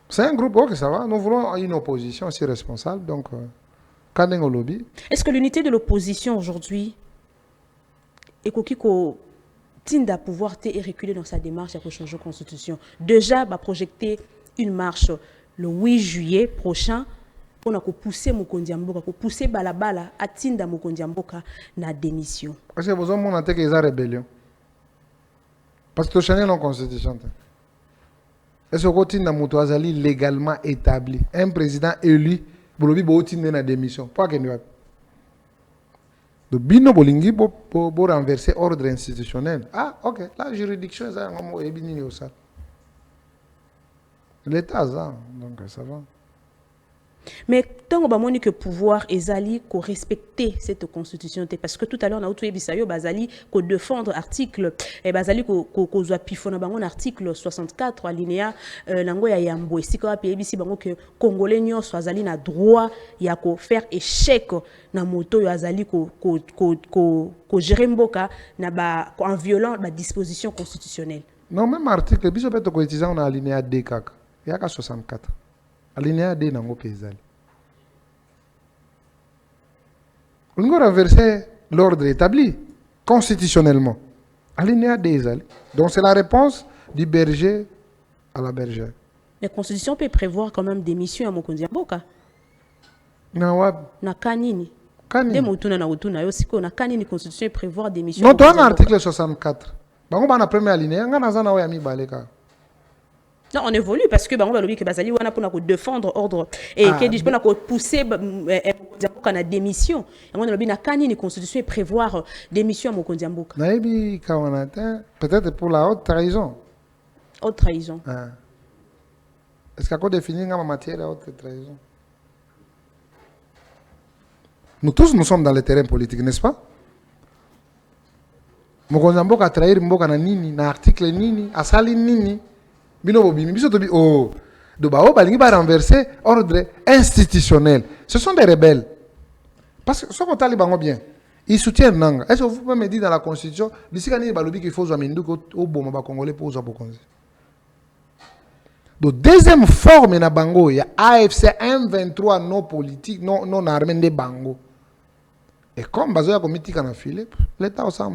C'est un groupe, ok, ça va. Nous voulons une opposition aussi responsable. Donc, Kandengo lobby. Est-ce que l'unité de l'opposition aujourd'hui est ko tinda pouvoir et reculer dans sa démarche pour changer la constitution? Déjà, va projeter une marche le 8 juillet prochain pour pousser Mokonzi Mboka, pour pousser Balabala à tinda Mokonzi Mboka na démission. Parce que vous avez dit que c'est rébellion. Parce que tu as une constitution. Est-ce que tu as légalement établi un président élu pour la démission? Pas que nous. Donc, bino bolingi pour renverser l'ordre institutionnel. Ah, ok. La juridiction, c'est l'État, ça. Donc, ça va. Mais tant que moni que pouvoir ezali ko respecter cette constitution parce que tout à l'heure on a outué bisayo bazali ko défendre article et bazali ko zwa pifona bango article 64 alinéa nango ya yambo esika pa bisi bango que congolais nyonso azali na droit ya ko faire échec na moto yo azali ko gérer mboka na ba en violant la disposition constitutionnelle. Non, même article biso peut ko utiliser on a alinéa D kaka. Il y a 64. Alinéa D nango pezali. On doit renverser l'ordre établi constitutionnellement. Alinéa D ezali. Donc c'est la réponse du berger à la bergère. La constitution peut prévoir quand même des missions à Mokonzi Mboka. Na kanini. Des motuna na utuna yo siko na kanini constitution prévoir des missions. Non, toi un article 64. Bango bana premier alinéa ngana zana wa mi baleka. Non, on évolue parce que on va que bazali wana pour défendre ordre et qui dit pour pousser na démission. On a na kanini constitution prévoir démission à Mokonzi Mboka. Naibi kawanata peut-être pour la haute trahison. Haute trahison. Est-ce qu'on peut définir en matière de haute trahison? Nous tous nous sommes dans le terrain politique, n'est-ce pas? Mokonzi Mboka a trahir Mboka na nini, na article nini, asali nini. Balingi va renverser ordre institutionnel. Ce sont des rebelles. Parce que ce qu'on taliban bien, ils soutiennent Nanga. Est-ce que vous pouvez me dire dans la constitution, d'ici qu'il faut au bon congolais pour usaboko. Donc deuxième forme na bango, il y a AFC M23 non politique, non armé de bango. Et comme bazo ya comité kana Philippe, l'État au ça.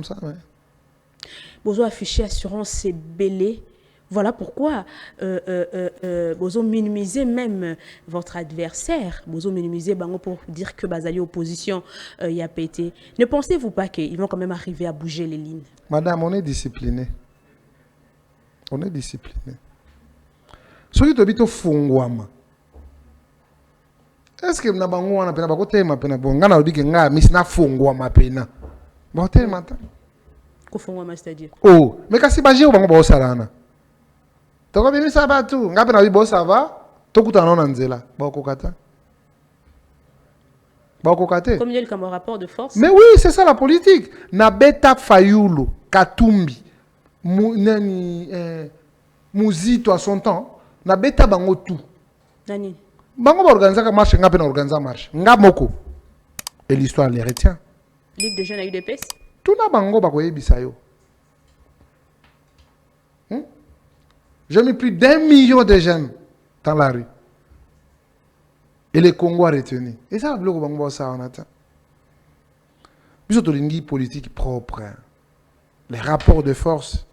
Bozo affiché assurance belé. Voilà pourquoi vous minimisez même votre adversaire. Vous minimisez pour dire que Bazali opposition y a pété. Ne pensez-vous pas qu'ils vont quand même arriver à bouger les lignes? Madame, on est discipliné. On est discipliné. Soki tobito fungwama. Est-ce que na bango wana pena bakote ma pena bonga na odike nga misina fungwama pena. Bakote mata. Ko fungwama c'est-à-dire? Oh, mais kasi baje bango ba osalana. Toko bimi saba tu, ngape na bibo sava, tokuta na nzela, ba kokata. Ba kokate. Comme il y a le rapport de force. Mais oui, c'est ça la politique. Na beta Fayulu, Katumbi, Muzito à son temps, na beta bango tout. Nani. Bango ba organiser ka marche, ngape na organiser marche. Ngamoko. Et l'histoire les retient. Ligue de jeunes à UDPS. Tout na bango ba koyebisa yo. J'ai mis plus d'1 million de jeunes dans la rue. Et les Congo a retenu. Et ça, le Congo, ça, on attend. Puis, il politique propre. Les rapports de force.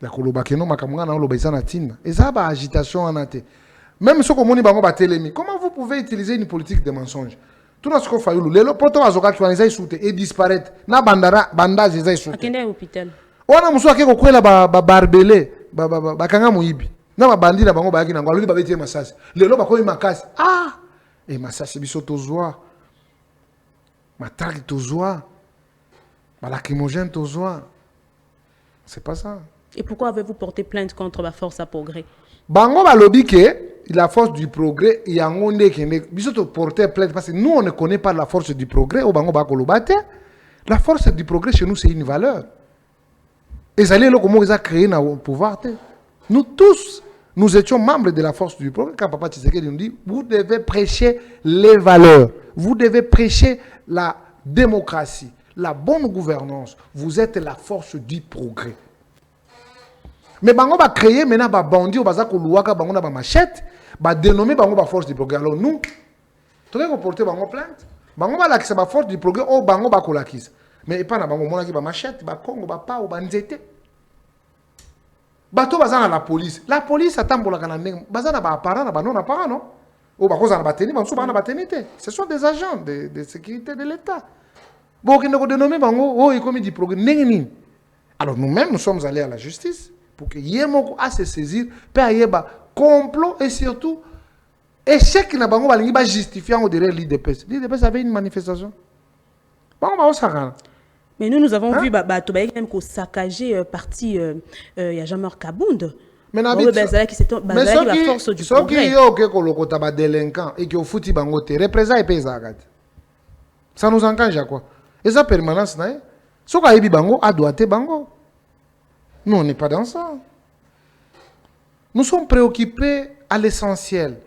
La Kolobakeno, Makamanga, Lobezana, Tina. Et ça, bah, agitation en athée. Même ce qu'on m'a dit, comment vous pouvez utiliser une politique de mensonge? Tout ce qu'on fait, les potos azoka qui ont les et disparaître. Na bandara, bandage, les aïsouté. À quel hôpital? On a moussouaké ko kwela barbelé. Bakanga muibi na babandi na bango bayaki na ngalo ba beti masasi lelo bakoyi makasi et masasi biso tozwa matraki tozwa balacrymogène tozwa, c'est pas ça. Et pourquoi avez-vous porté plainte contre la force à progrès? Bango balobi que la force du progrès yango ndeke biso to porter plainte parce que nous on ne connaît pas la force du progrès au bango ba kolobate. La force du progrès chez nous c'est une valeur. Et ça là comment ils ont créé le pouvoir. Nous tous, nous étions membres de la force du progrès. Quand Papa Tshisekedi nous dit, vous devez prêcher les valeurs. Vous devez prêcher la démocratie, la bonne gouvernance. Vous êtes la force du progrès. Mais bango va créer maintenant ba bandi au bazak louaka bango na ba machette, ba dénommer bango ba force du progrès. Alors nous, Tu as porter bango plainte. Bango ba lakisa ba force du progrès au bango ba kolakisa. Mais pas na bango mona ki ba machette, ba kongo ba pa ou ba nzete. Bato bazana la police. La police atambola kana ndenge. Bazana ba apparent na ba non apparent non. Ou ba kozana ba teni, ba so ba na ba tenité. Ce sont des agents de sécurité de l'État. Bon, qui ne dénommer bango, oh, il commet du progrès. Nini. Alors nous-mêmes, nous sommes allés à la justice pour que Yemoko a se saisir, per Yeba complot et surtout échec na bango balingi ba justifiant au derrière l'IDPS. L'IDPS avait une manifestation. Bango ba osakana. Mais nous avons vu bato ba même ko saccager parti ya Jean-Marc Kabound. Mais Bazala qui c'était la force du progrès. Qui yo ke ko lokota ba délinquant et qui au fouti bango te représailles pesa kat. Ça nous engage à quoi? Et ça permanence na. Ce qu'on a dit bango a doité bango. Nous on n'est pas dans ça. Nous sommes préoccupés à l'essentiel,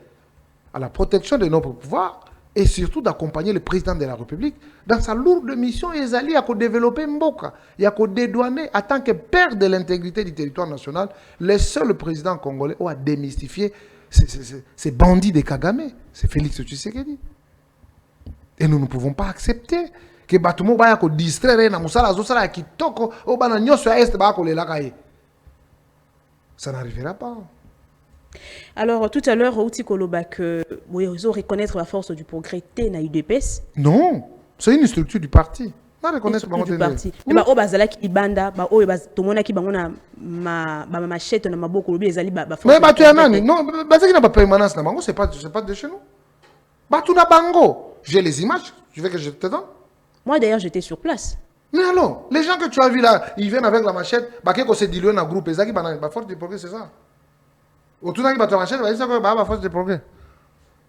à la protection de notre pouvoir et surtout d'accompagner le président de la République dans sa lourde mission. Il a développé Mboka, il a dédouané en tant que père de l'intégrité du territoire national, le seul président congolais qui a démystifié ces bandits de Kagame. C'est Félix Tshisekedi. Et nous ne pouvons pas accepter que Batumo baya ko distraire na musala azosala kitoko o bana nyoso ya est ba ko lela kai. Ça n'arrivera pas. Alors tout à l'heure outi koloba que vous reconnaître la force du progrès na UDPS. Non, c'est une structure du parti. Na reconnaître du parti. Et ba o bazala ki banda ba o ba tomona ki bango na ma machette na maboko lobi ezali ba force. Mais batu ya nani? Non, bazaki na ba permanence na bango, c'est pas de chez nous. Batu na bango. J'ai les images, tu veux que je te donne? Moi d'ailleurs j'étais sur place. Mais alors, les gens que tu as vus là, ils viennent avec la machette, bah qu'on s'est dilué dans le groupe, ezaki ba force du progrès, c'est ça. Autour de la machette, bah ça ba force du progrès.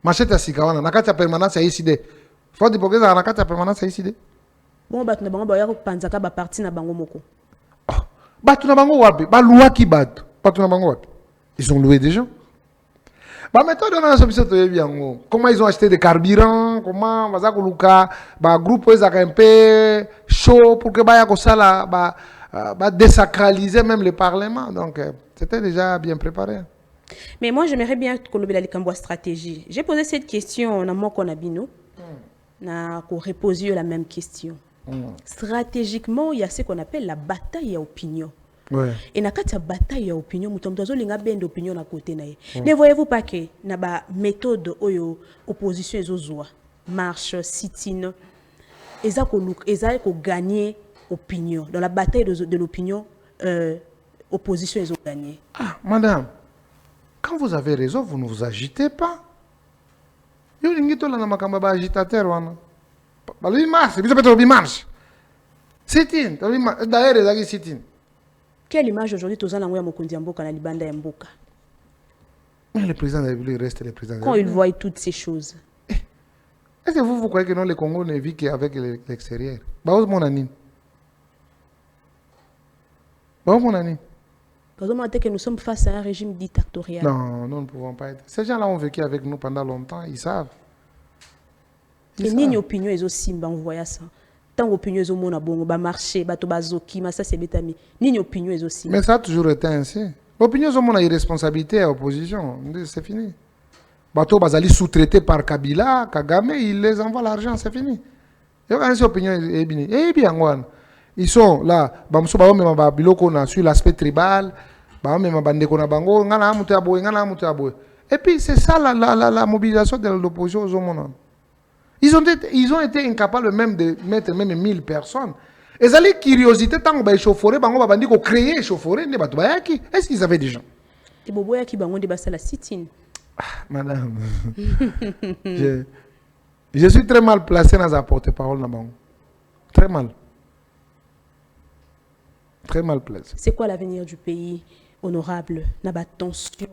Machette à Sikawana, na kati ya permanence ya ICD. Force du progrès na kati ya permanence ya ICD. Bon batu na bango ba ya ko panzaka ba parti na bango moko. Batu na bango wapi? Ba loi ki batu. Batu na bango wapi? Ils ont loué des gens. Bah méthode dans la solution bien. Comment ils ont acheté des carburants, comment va ça luka, bah groupe ils un peu chaud pour que bah ça là bah désacraliser même le parlement. Donc c'était déjà bien préparé. Mais moi j'aimerais bien que le Likambo stratégie. J'ai posé cette question à mon konabino. Na ko reposer la même question. Stratégiquement, il y a ce qu'on appelle la bataille à opinion. Ouais. Et na kati ya bataille ya opinion mutomtozo linga bende opinion na côté na ye. Ne voyez-vous pas que na ba méthode oyo opposition ezozwa marche sit-in eza ko gagner opinion dans la bataille de l'opinion opposition ezo gagner. Ah madame, quand vous avez raison, vous ne vous agitez pas. Yo lingito la na makamba ba agitateur wana. Ba lui marche, biso peut-être marche. Sit-in, d'ailleurs ezaki sit-in. Quelle image aujourd'hui Tozana Ngoya Mokundi Mboka na Libanda ya Mboka? Mais le président de la République reste le président de la République. Quand il République. voit toutes ces choses. Est-ce que vous croyez que non, le Congo ne vit qu'avec l'extérieur? Bah, où mon ami? Bah, où mon ami? Parce que nous sommes face à un régime dictatorial. Non, nous ne pouvons pas être. Ces gens-là ont vécu avec nous pendant longtemps, ils savent. Et ni opinion est aussi, on voit ça. Tant opinion est au monde, bon, ba marché, ba to bazoki, ma ça c'est bétami. Ni opinion est aussi. Mais ça a toujours été ainsi. L'opinion est au monde a irresponsabilité à l'opposition. C'est fini. Bato bazali sous-traité par Kabila, Kagame, il les envoie l'argent, c'est fini. Et quand ces opinions est bien. Eh bien, ils sont là. Bamso ba même ba biloko na sur l'aspect tribal, ba même ba ndeko na bango, ngana mutu aboy, ngana mutu aboy. Et puis c'est ça la mobilisation de l'opposition au monde. Ils ont été incapables même de mettre même 1000 personnes. Et ça, les curiosités, tant que les chauffeurs, ils ont créé les chauffeurs, est-ce qu'ils avaient des gens? Madame, je suis très mal placé dans la porte-parole. Très mal. Très mal placé. C'est quoi l'avenir du pays honorable? N'a pas tension.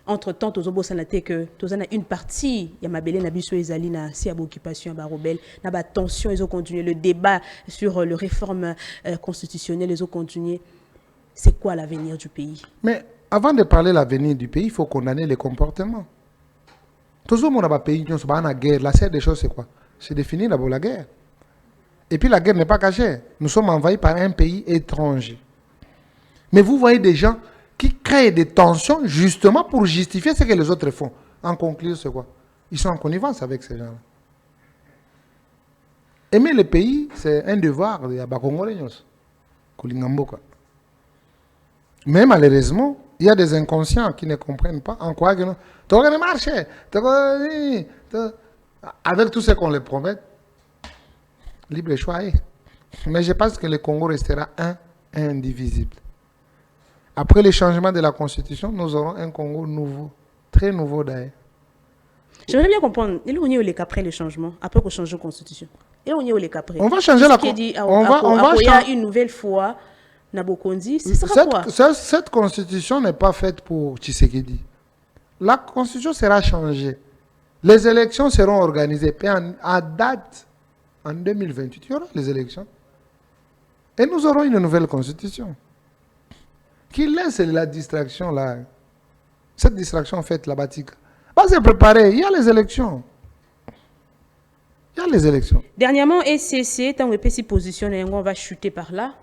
Entre-temps, tozobo sanate que tozana une partie ya mabele na biso ezali na si occupation ba rebelle na ba tension ils ont continué le débat sur le réforme constitutionnelle ils ont continué. C'est quoi l'avenir du pays? Mais avant de parler de l'avenir du pays, il faut condamner les comportements. Toujours mon pays nous sommes en guerre, la seule des choses c'est quoi? C'est de finir d'abord la guerre. Et puis la guerre n'est pas cachée. Nous sommes envahis par un pays étranger. Mais vous voyez des gens qui créent des tensions justement pour justifier ce que les autres font. En conclure, c'est quoi? Ils sont en connivence avec ces gens-là. Aimer le pays, c'est un devoir de Congolais. Mais malheureusement, il y a des inconscients qui ne comprennent pas en quoi que non. Tu vas marcher. Avec tout ce qu'on leur promet, libre choix. Mais je pense que le Congo restera indivisible. Après le changement de la Constitution, nous aurons un Congo nouveau, très nouveau d'ailleurs. J'aimerais bien comprendre, il y a eu après le changement, après qu'on change la Constitution. Et on y a eu après. On va changer la Constitution. On va changer une nouvelle fois. Nabokondi, ce sera quoi? Cette Constitution n'est pas faite pour Tshisekedi. La Constitution sera changée. Les élections seront organisées. Puis à date, en 2028, il y aura les élections. Et nous aurons une nouvelle Constitution. Qui laisse la distraction là. Cette distraction faite là-bas. Va se préparer. Il y a les élections. Il y a les élections. Dernièrement, SCC, tant que si positionné, on va chuter par là.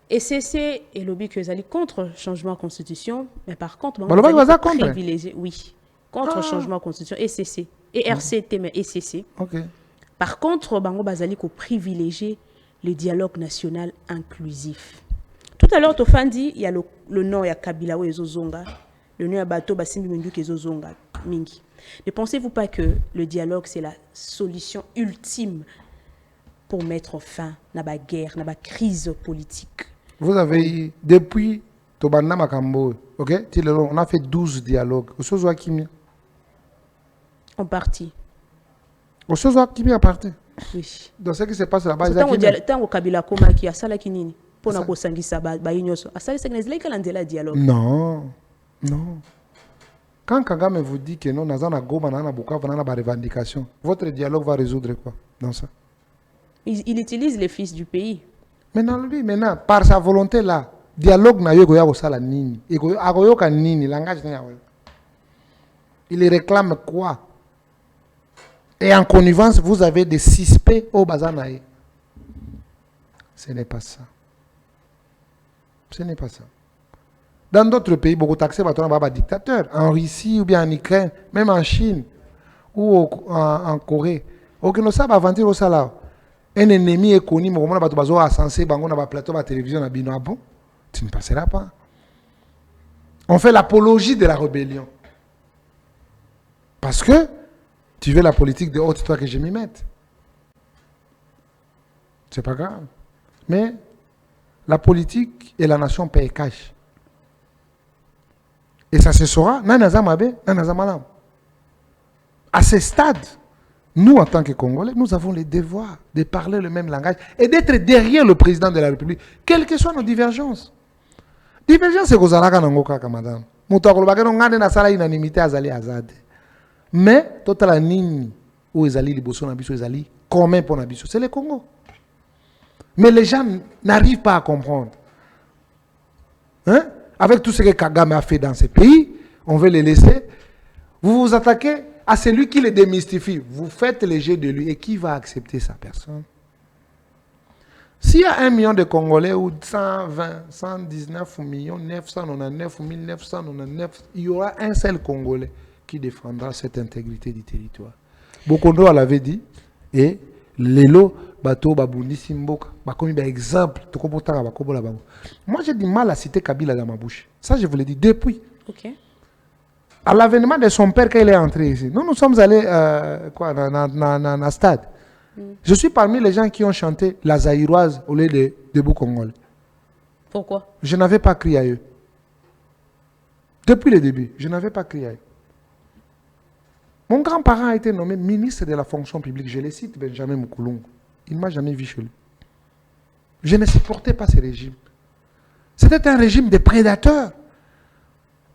SCC et lobby que vous contre le changement de constitution, mais par contre, on va privilégier, oui, contre le changement de constitution, SCC, et RCT, mais SCC. Okay. Par contre, on va privilégier le dialogue national inclusif. Tout à l'heure, Tofan dit, il y a le nom, il y a Kabila et Zozonga, le nom, il y a Bato, Bassimbi Menduk et Zozonga, Mingi. Ne pensez-vous pas que le dialogue, c'est la solution ultime pour mettre fin à la guerre, à la crise politique? Vous avez, depuis Tobanda Makambo, okay, on a fait 12 dialogues. En partie. Au Sozo Kimi a parti. Oui. Donc ce qui se passe là-bas, tant au Kabila Koma qui a ça là qui nini pour na ko sangisa ba inyoso. A ça c'est que dialogue. Non. Non. Quand Kagame vous dit que non, Nazana Goma, Nana Bukavu, Nana ba revendication, votre dialogue va résoudre quoi dans ça? Il utilise les fils du pays. Maintenant, par sa volonté là, dialogue na yo goya sala nini. Agoyoka nini, langage na yawe. Il réclame quoi? Et en connivence, vous avez des suspects au Bazanaï. Ce n'est pas ça. Ce n'est pas ça. Dans d'autres pays, beaucoup taxés, on dictateur. En Russie ou bien en Ukraine, même en Chine ou en Corée. Aucun ne sait pas aventure au salaire. Un ennemi est connu, mais comment on va censé bango na plateau de télévision na bino bon, tu ne passeras pas. On fait l'apologie de la rébellion. Parce que tu veux la politique de haute toi que je m'y mette. C'est pas grave. Mais la politique et la nation payent cash. Et ça se saura, à ce stade, nous, en tant que Congolais, nous avons le devoir de parler le même langage et d'être derrière le président de la République, quelles que soient nos divergences. Divergence, c'est que vous avez madame. Mais, total la nini, où ils allaient les bossons, ils allaient commun pour Nabiso, c'est le Congo. Mais les gens n'arrivent pas à comprendre. Hein? Avec tout ce que Kagame a fait dans ces pays, on veut les laisser. Vous vous attaquez à celui qui les démystifie. Vous faites le jeu de lui. Et qui va accepter sa personne? S'il y a 1 million de Congolais ou 120, 119 millions, 999 999, il y aura un seul Congolais qui défendra cette intégrité du territoire. Bokondo l'avait dit. Et Lelo, Bato, Babundi, Simboka, comme exemple. Moi, j'ai du mal à citer Kabila dans ma bouche. Ça, je vous l'ai dit depuis. Ok. À l'avènement de son père, quand il est entré ici, nous sommes allés dans le stade. Je suis parmi les gens qui ont chanté la Zaïroise au lieu de Debout Congolais. Pourquoi? Je n'avais pas crié à eux. Depuis le début, je n'avais pas crié à eux. Mon grand-parent a été nommé ministre de la fonction publique. Je le cite, Benjamin Moukoulongo. Il ne m'a jamais vu chez lui. Je ne supportais pas ce régime. C'était un régime de prédateurs.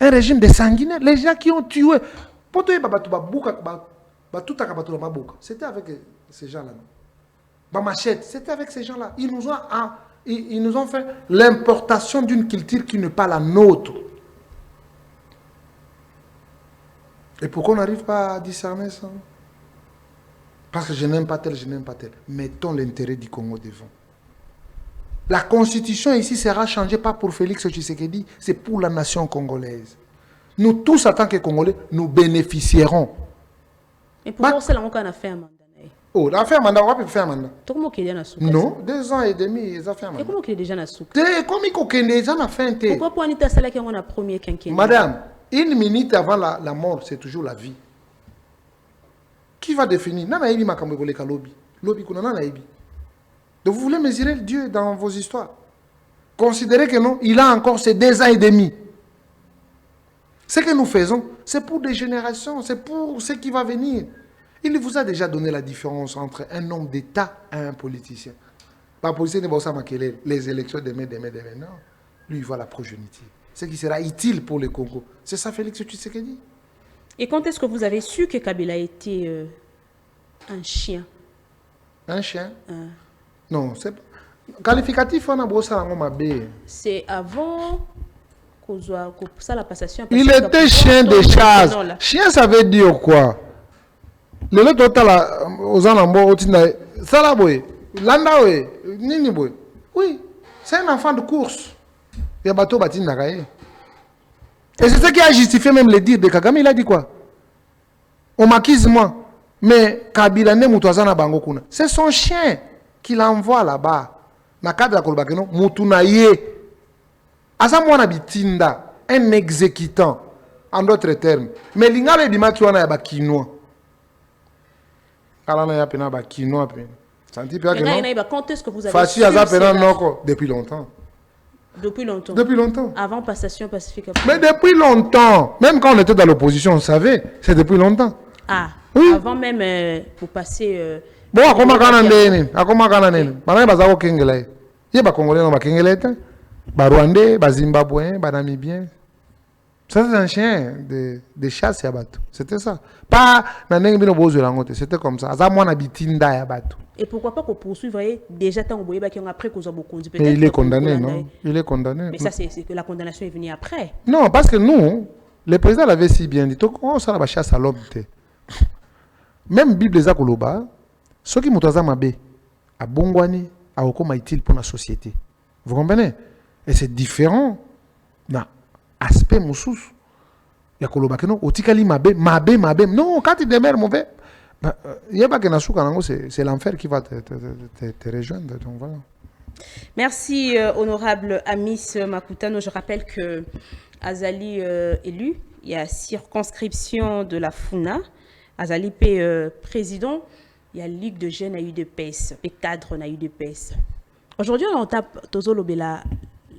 Un régime de sanguinaires. Les gens qui ont tué. C'était avec ces gens-là. Machette, c'était avec ces gens-là. Ils nous ont fait l'importation d'une culture qui n'est pas la nôtre. Et pourquoi on n'arrive pas à discerner ça? Parce que je n'aime pas tel, je n'aime pas tel. Mettons l'intérêt du Congo devant. La constitution ici sera changée pas pour Félix Tshisekedi, c'est pour la nation congolaise. Nous tous, en tant que Congolais, nous bénéficierons Et pourquoi c'est là qu'on a fait un mandat? Oh, il a fait un mandat, on va faire un mandat. Comment qu'il est dans la Non, 2 ans et demi, ils ont fait un Et mandat. comment qu'il est déjà dans la soupe? Comme il a fait un thé. Pourquoi pour Anita Sala qui on a premier quinquennat? Madame, 1 minute avant la mort, c'est toujours la vie. Qui va définir? Nana ibi makambo koleka lobby. Lobby kuna nana ibi. Donc vous voulez mesurer Dieu dans vos histoires. Considérez que non, il a encore ces 2 ans et demi. Ce que nous faisons, c'est pour des générations, c'est pour ce qui va venir. Il vous a déjà donné la différence entre un homme d'État et un politicien. La politicien n'est pas ça les élections demain. Non. Lui, il voit la progéniture. Ce qui sera utile pour le Congo. C'est ça, Félix Tshisekedi. Et quand est-ce que vous avez su que Kabila était un chien? Un chien? Non, c'est pas. Qualificatif, on a brossé à Ngomabé. C'est avant qu'on soit ça la passation. Il était chien de chasse. Chien, ça veut dire quoi? Le lot total aux alentours, au Tina, Salaboy, Landaoé, Niniboy. Oui, c'est un enfant de course. Il y a bateau bâti Nagaye. Et c'est ça qui a justifié même le dire de Kagame. Il a dit quoi? On m'accuse moi. Mais Kabila ne mutwazana bango kuna. C'est son chien qui l'envoie là-bas. Na cadre de Kolbakeno, Mutunaye. Asa mwana bitinda, un exécutant, en d'autres termes. Mais l'ingale di matuana ya bakinois. Alana ya pena bakinois pena. Santi pia que non. Quand est-ce que vous avez Fachi aza pena noko depuis longtemps. Depuis longtemps. Depuis longtemps. Avant passation pacifique. Mais depuis longtemps. Même quand on était dans l'opposition, on savait. C'est depuis longtemps. Ah. Oui. Avant même pour passer. Bon, akoma kana ndeni. Akoma kana neni. Bana bazako kengela. Ye ba congolais no ba kengela eta. Ba rwandais, ba zimbabwéens, ba namibiens. Ça c'est un chien de chasse ya bato. C'était ça. Pas na ndenge bino bozo la ngote, c'était comme ça. Aza mwana bitinda ya bato. Et pourquoi pas qu'on poursuive déjà tant boyeba qui ont après qu'on a beaucoup peut-être. Mais il est condamné, non? Il est condamné. Mais ça c'est que la condamnation est venue après. Non, parce que nous, le président l'avait si bien dit. Donc on ça la chasse à l'homme. Même Bible les akoloba, ceux qui mutaza mabe, a bongwani, a okoma utile pour la société. Vous comprenez? Et c'est différent. Non. Aspect moussous. Il y a koloba que non, otikali mabe. Non, quand il demeure mauvais, il y a pas que c'est l'enfer qui va te rejoindre. Donc voilà. Merci, honorable Amis Makutano. Je rappelle que Azali élu, il y a circonscription de la Funa. Azali président, il y a Ligue de jeunes à UDPS, et cadre à UDPS. Aujourd'hui, on tape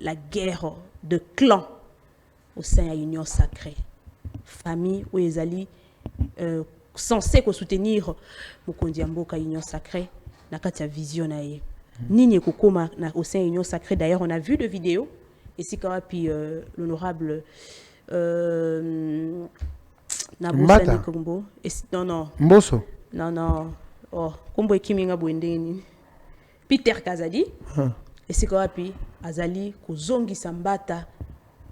la guerre de clans au sein de l'Union sacrée. Famille où Azali censé soutenir Mukondi Mboka Union sacrée, na katia vision na ye. Nini kokoma au sein de l'Union sacrée. D'ailleurs, on a vu de vidéos. Et si puis l'honorable Mbata. Kombo. Non. Mboso. Non. Oh, Kombo Kiminga Bwendeni. Peter Kazadi. Et si puis Azali Kozongi Sambata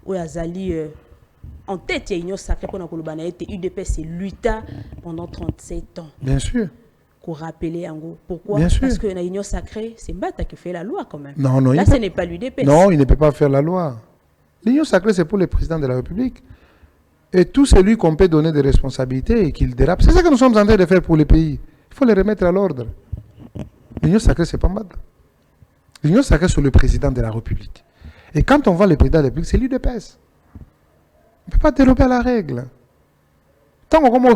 ou Azali en tête, il y a une sacrée pour nous été UDP, c'est l'UTA pendant 37 ans. Bien sûr. Qu'on rappelait en gros. Pourquoi? Bien sûr. Parce que la Union sacrée, c'est Mbata qui fait la loi quand même. Non. Là, ce n'est pas l'UDP. Non, il ne peut pas faire la loi. L'Union sacrée, c'est pour le président de la République. Et tout celui qu'on peut donner des responsabilités et qu'il dérape. C'est ça que nous sommes en train de faire pour le pays. Il faut les remettre à l'ordre. L'Union sacrée, c'est pas Mbata. L'Union sacrée, c'est le président de la République. Et quand on voit le président de la République, c'est l'UDPS. On ne peut pas dérober à la règle. Tant qu'on on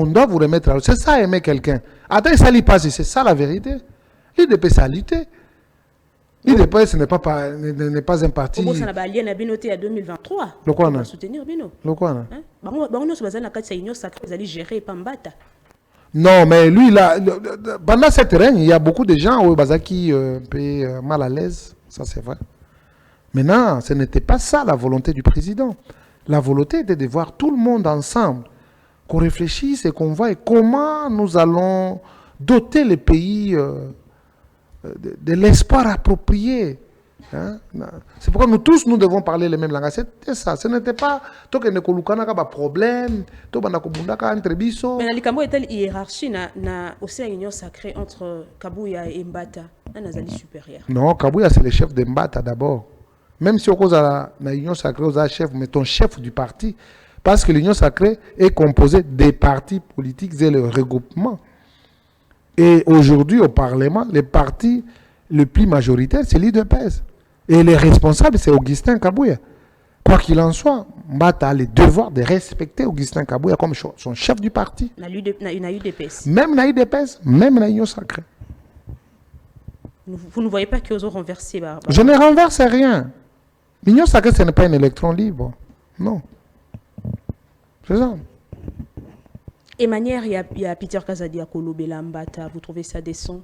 doit vous remettre à l'ordre. C'est ça, aimer quelqu'un. Attends, ça lui passe, c'est ça la vérité. L'UDPS a lutté. L'UDPS n'est pas un parti. Comment ça n'a pas noté à 2023? Le quoi, on a soutenir Bino. Le quoi, on a non, mais lui, là, pendant cette règne, il y a beaucoup de gens qui sont un peu mal à l'aise. Ça, c'est vrai. Maintenant, ce n'était pas ça la volonté du président. La volonté était de voir tout le monde ensemble, qu'on réfléchisse et qu'on voie comment nous allons doter le pays de l'espoir approprié. Hein? C'est pourquoi nous tous, nous devons parler le même langage. C'était ça. Ce n'était pas toi qui ne colocana pas problème, toi qui ne entre biso. Mais dans le est hiérarchie au sein de l'Union sacrée entre Kabouya et Mbata, un supérieur. Non, Kabouya c'est le chef de Mbata d'abord. Même si on cause à l'Union sacrée, on a chef, mais ton chef du parti, Parce que l'Union sacrée est composée des partis politiques et le regroupement. Et aujourd'hui, au Parlement, les partis le plus majoritaire, c'est l'UDPS. Et les responsables, c'est Augustin Kabouya. Quoi qu'il en soit, Mbata a le devoir de respecter Augustin Kabouya comme son chef du parti. Même la UDPS, même la Union sacrée. Vous ne voyez pas qu'ils ont renversé Je ne renverse rien. L'Union sacrée, ce n'est pas un électron libre. Non. C'est ça. Et manière, il y a Peter Kazadi à Kolobela Mbata. Vous trouvez ça décent?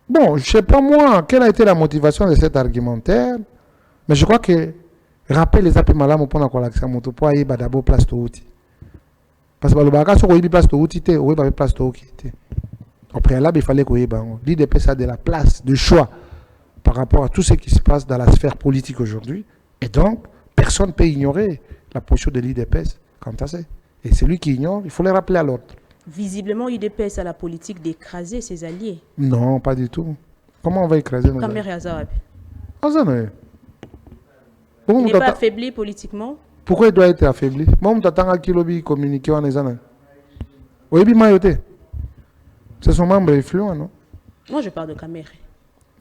Bon, je ne sais pas moi, quelle a été la motivation de cet argumentaire, mais je crois que rappel les appels malades pour la collection moto pour aller d'abord place de outil. Parce que le bagage sur le place de outil, on va place de outil. Au préalable, il fallait qu'on ait l'IDPS a de la place de choix par rapport à tout ce qui se passe dans la sphère politique aujourd'hui. Et donc, personne ne peut ignorer la position de l'IDPS quant à ça. Et celui qui ignore, il faut le rappeler à l'ordre. Visiblement, l'IDPS a la politique d'écraser ses alliés. Non, pas du tout. Comment on va écraser nos alliés? Il n'est pas affaibli politiquement? Pourquoi il doit être affaibli? Moi, je m'attends à qu'il communique en les années. Oui, c'est son membre influent, non? Moi, je parle de Kamere.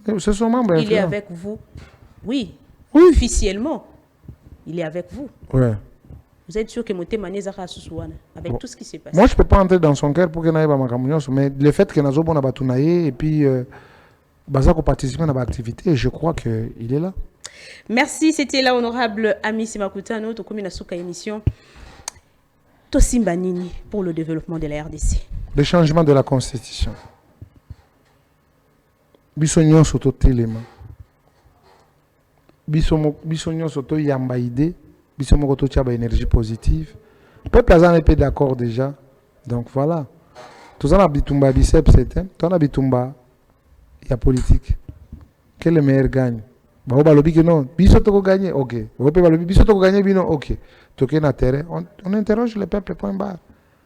C'est son membre influent. Il est avec vous. Oui. Officiellement, il est avec vous. Ouais. Vous êtes sûr que Moté Manezara Sousouane, avec tout ce qui s'est passé? Moi, je ne peux pas entrer dans son cœur pour qu'il n'aille pas ma camunion, mais le fait que Nazo Bona Batounaye et puis Bazako participe à l'activité, je crois qu'il est là. Merci, c'était là honorable Ami Simakutano, to commune Souka émission Tosimba Nini pour le développement de la RDC. Le changement de la constitution. Bisognon soto telema. Bisognon soto yamba idée. Bisognon soto tiaba énergie positive. Peuple a été d'accord déjà. Donc voilà. Tout ça, on a bitumba biceps, c'était. Tout ça, on a bitumba. Il y a politique. Quel est le meilleur gagne? Bah, on va que non. Bisotoko gagner, ok. On va bisotoko gagner, bino, ok. Toké na terre. On interroge le peuple, point barre.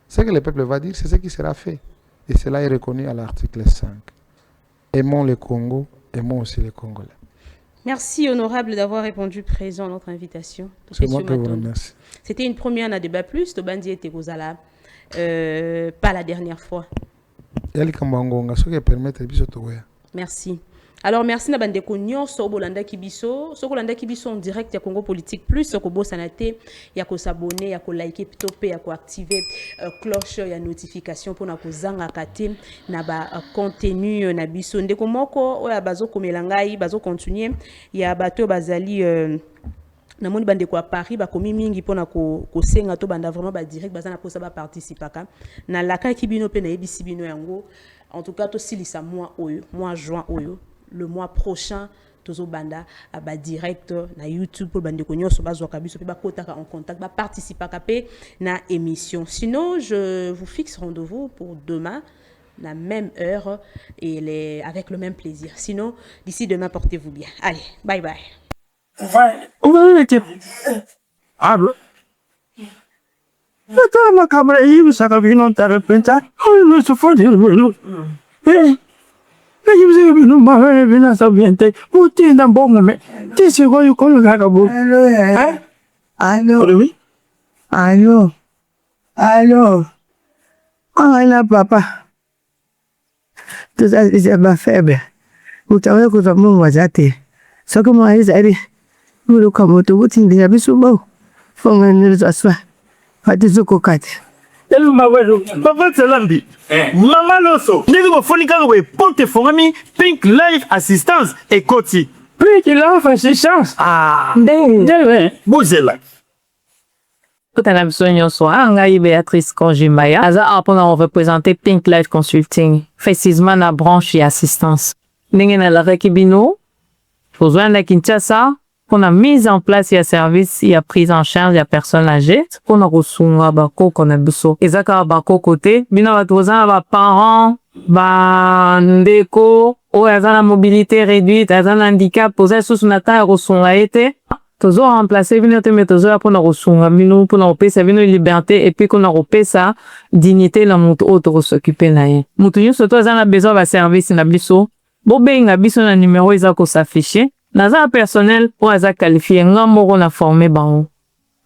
Ce que le peuple va dire, c'est ce qui sera fait. Et cela est reconnu à l'article 5. Aimons le Congo, aimons aussi les Congolais. Merci, honorable, d'avoir répondu présent à notre invitation. C'est moi qui vous remercie. C'était une première à débat plus. Tobandi était Gozala. Pas la dernière fois. Merci. Alors, merci Nabande Konyo, Sobolanda Kibiso. Sobolanda Kibiso en direct, il y a Congo Politique Plus, Sokobo Sanate, il y a ko s'abonner, il y a ko liker, il y a ko activer cloche, il y a notification pour na ko zanga kate, na ba contenu na biso. Ndeko moko, oya bazo komelangai, bazo continuer, il y a bateau bazali, na moni bande ko à Paris, ba komi mingi pona ko senga to banda vraiment ba direct, bazana posa ba participaka. Na laka kibino pe na ebisi bino yango. En tout cas, to silisa mois juin oyo. Le mois prochain, Tozo Banda a direct na YouTube pour bande konyo so bazwa kabiso pe ba kotaka en contact ba participer kapé na émission. Sinon, je vous fixe rendez-vous pour demain la même heure et avec le même plaisir. Sinon, d'ici demain, portez-vous bien. Allez, bye bye. Allô, ah papa, tout ça c'est ma faible. Vous savez que ça me va j'attends. Ce que moi j'ai dit, vous le comme tout vous t'indiquez bien souvent. Faut me dire ça. Faites ce que vous Papa Tsalambi, Maman Loso, nous fonika we porte forami Pink Life Assistance et Koti. Pink Life Assistance. Ah, Bouzela. Tout à l'heure, Angaï Béatrice Konjimaya. On va présenter Pink Life Consulting. Précisément la branche et assistance. Nous la Rekibino. Besoin de Kinshasa. On a mis en place un service, il y a prise en charge, il y a personne âgée. On a reçu un bako qu'on a besoin. Et ça, quand bako côté, bino va trouver un parents, ndeko, ou y a la mobilité réduite, y a un handicap, posé sous une attaque, reçu a été. Toujours remplacer, bino te mettre toujours pour nous reçu, bino pour nous repérer sa liberté, et puis qu'on a repéré sa dignité, la montre autre s'occuper là. Moutounyo, surtout, y a besoin d'un service, na biso. Bon, ben, y a besoin d'un numéro, y a qu'on s'affiche. Naza personnel pour aza qualifié ngamoro na formé bango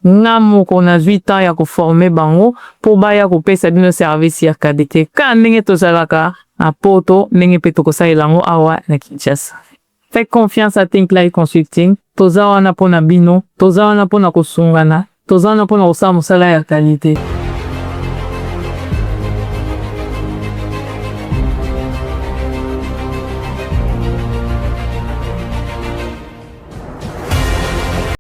nga moko na 8 ans ya koforme bango po baya kopesa bino service ya qualité ka ndenge tozalaka na poto ndenge mpe tokosalela yango awa na Kinshasa. Faites confiance à Think Life Consulting. Toza wana pona bino, toza wana pona kosungana, toza wana pona kosala mosala ya qualité.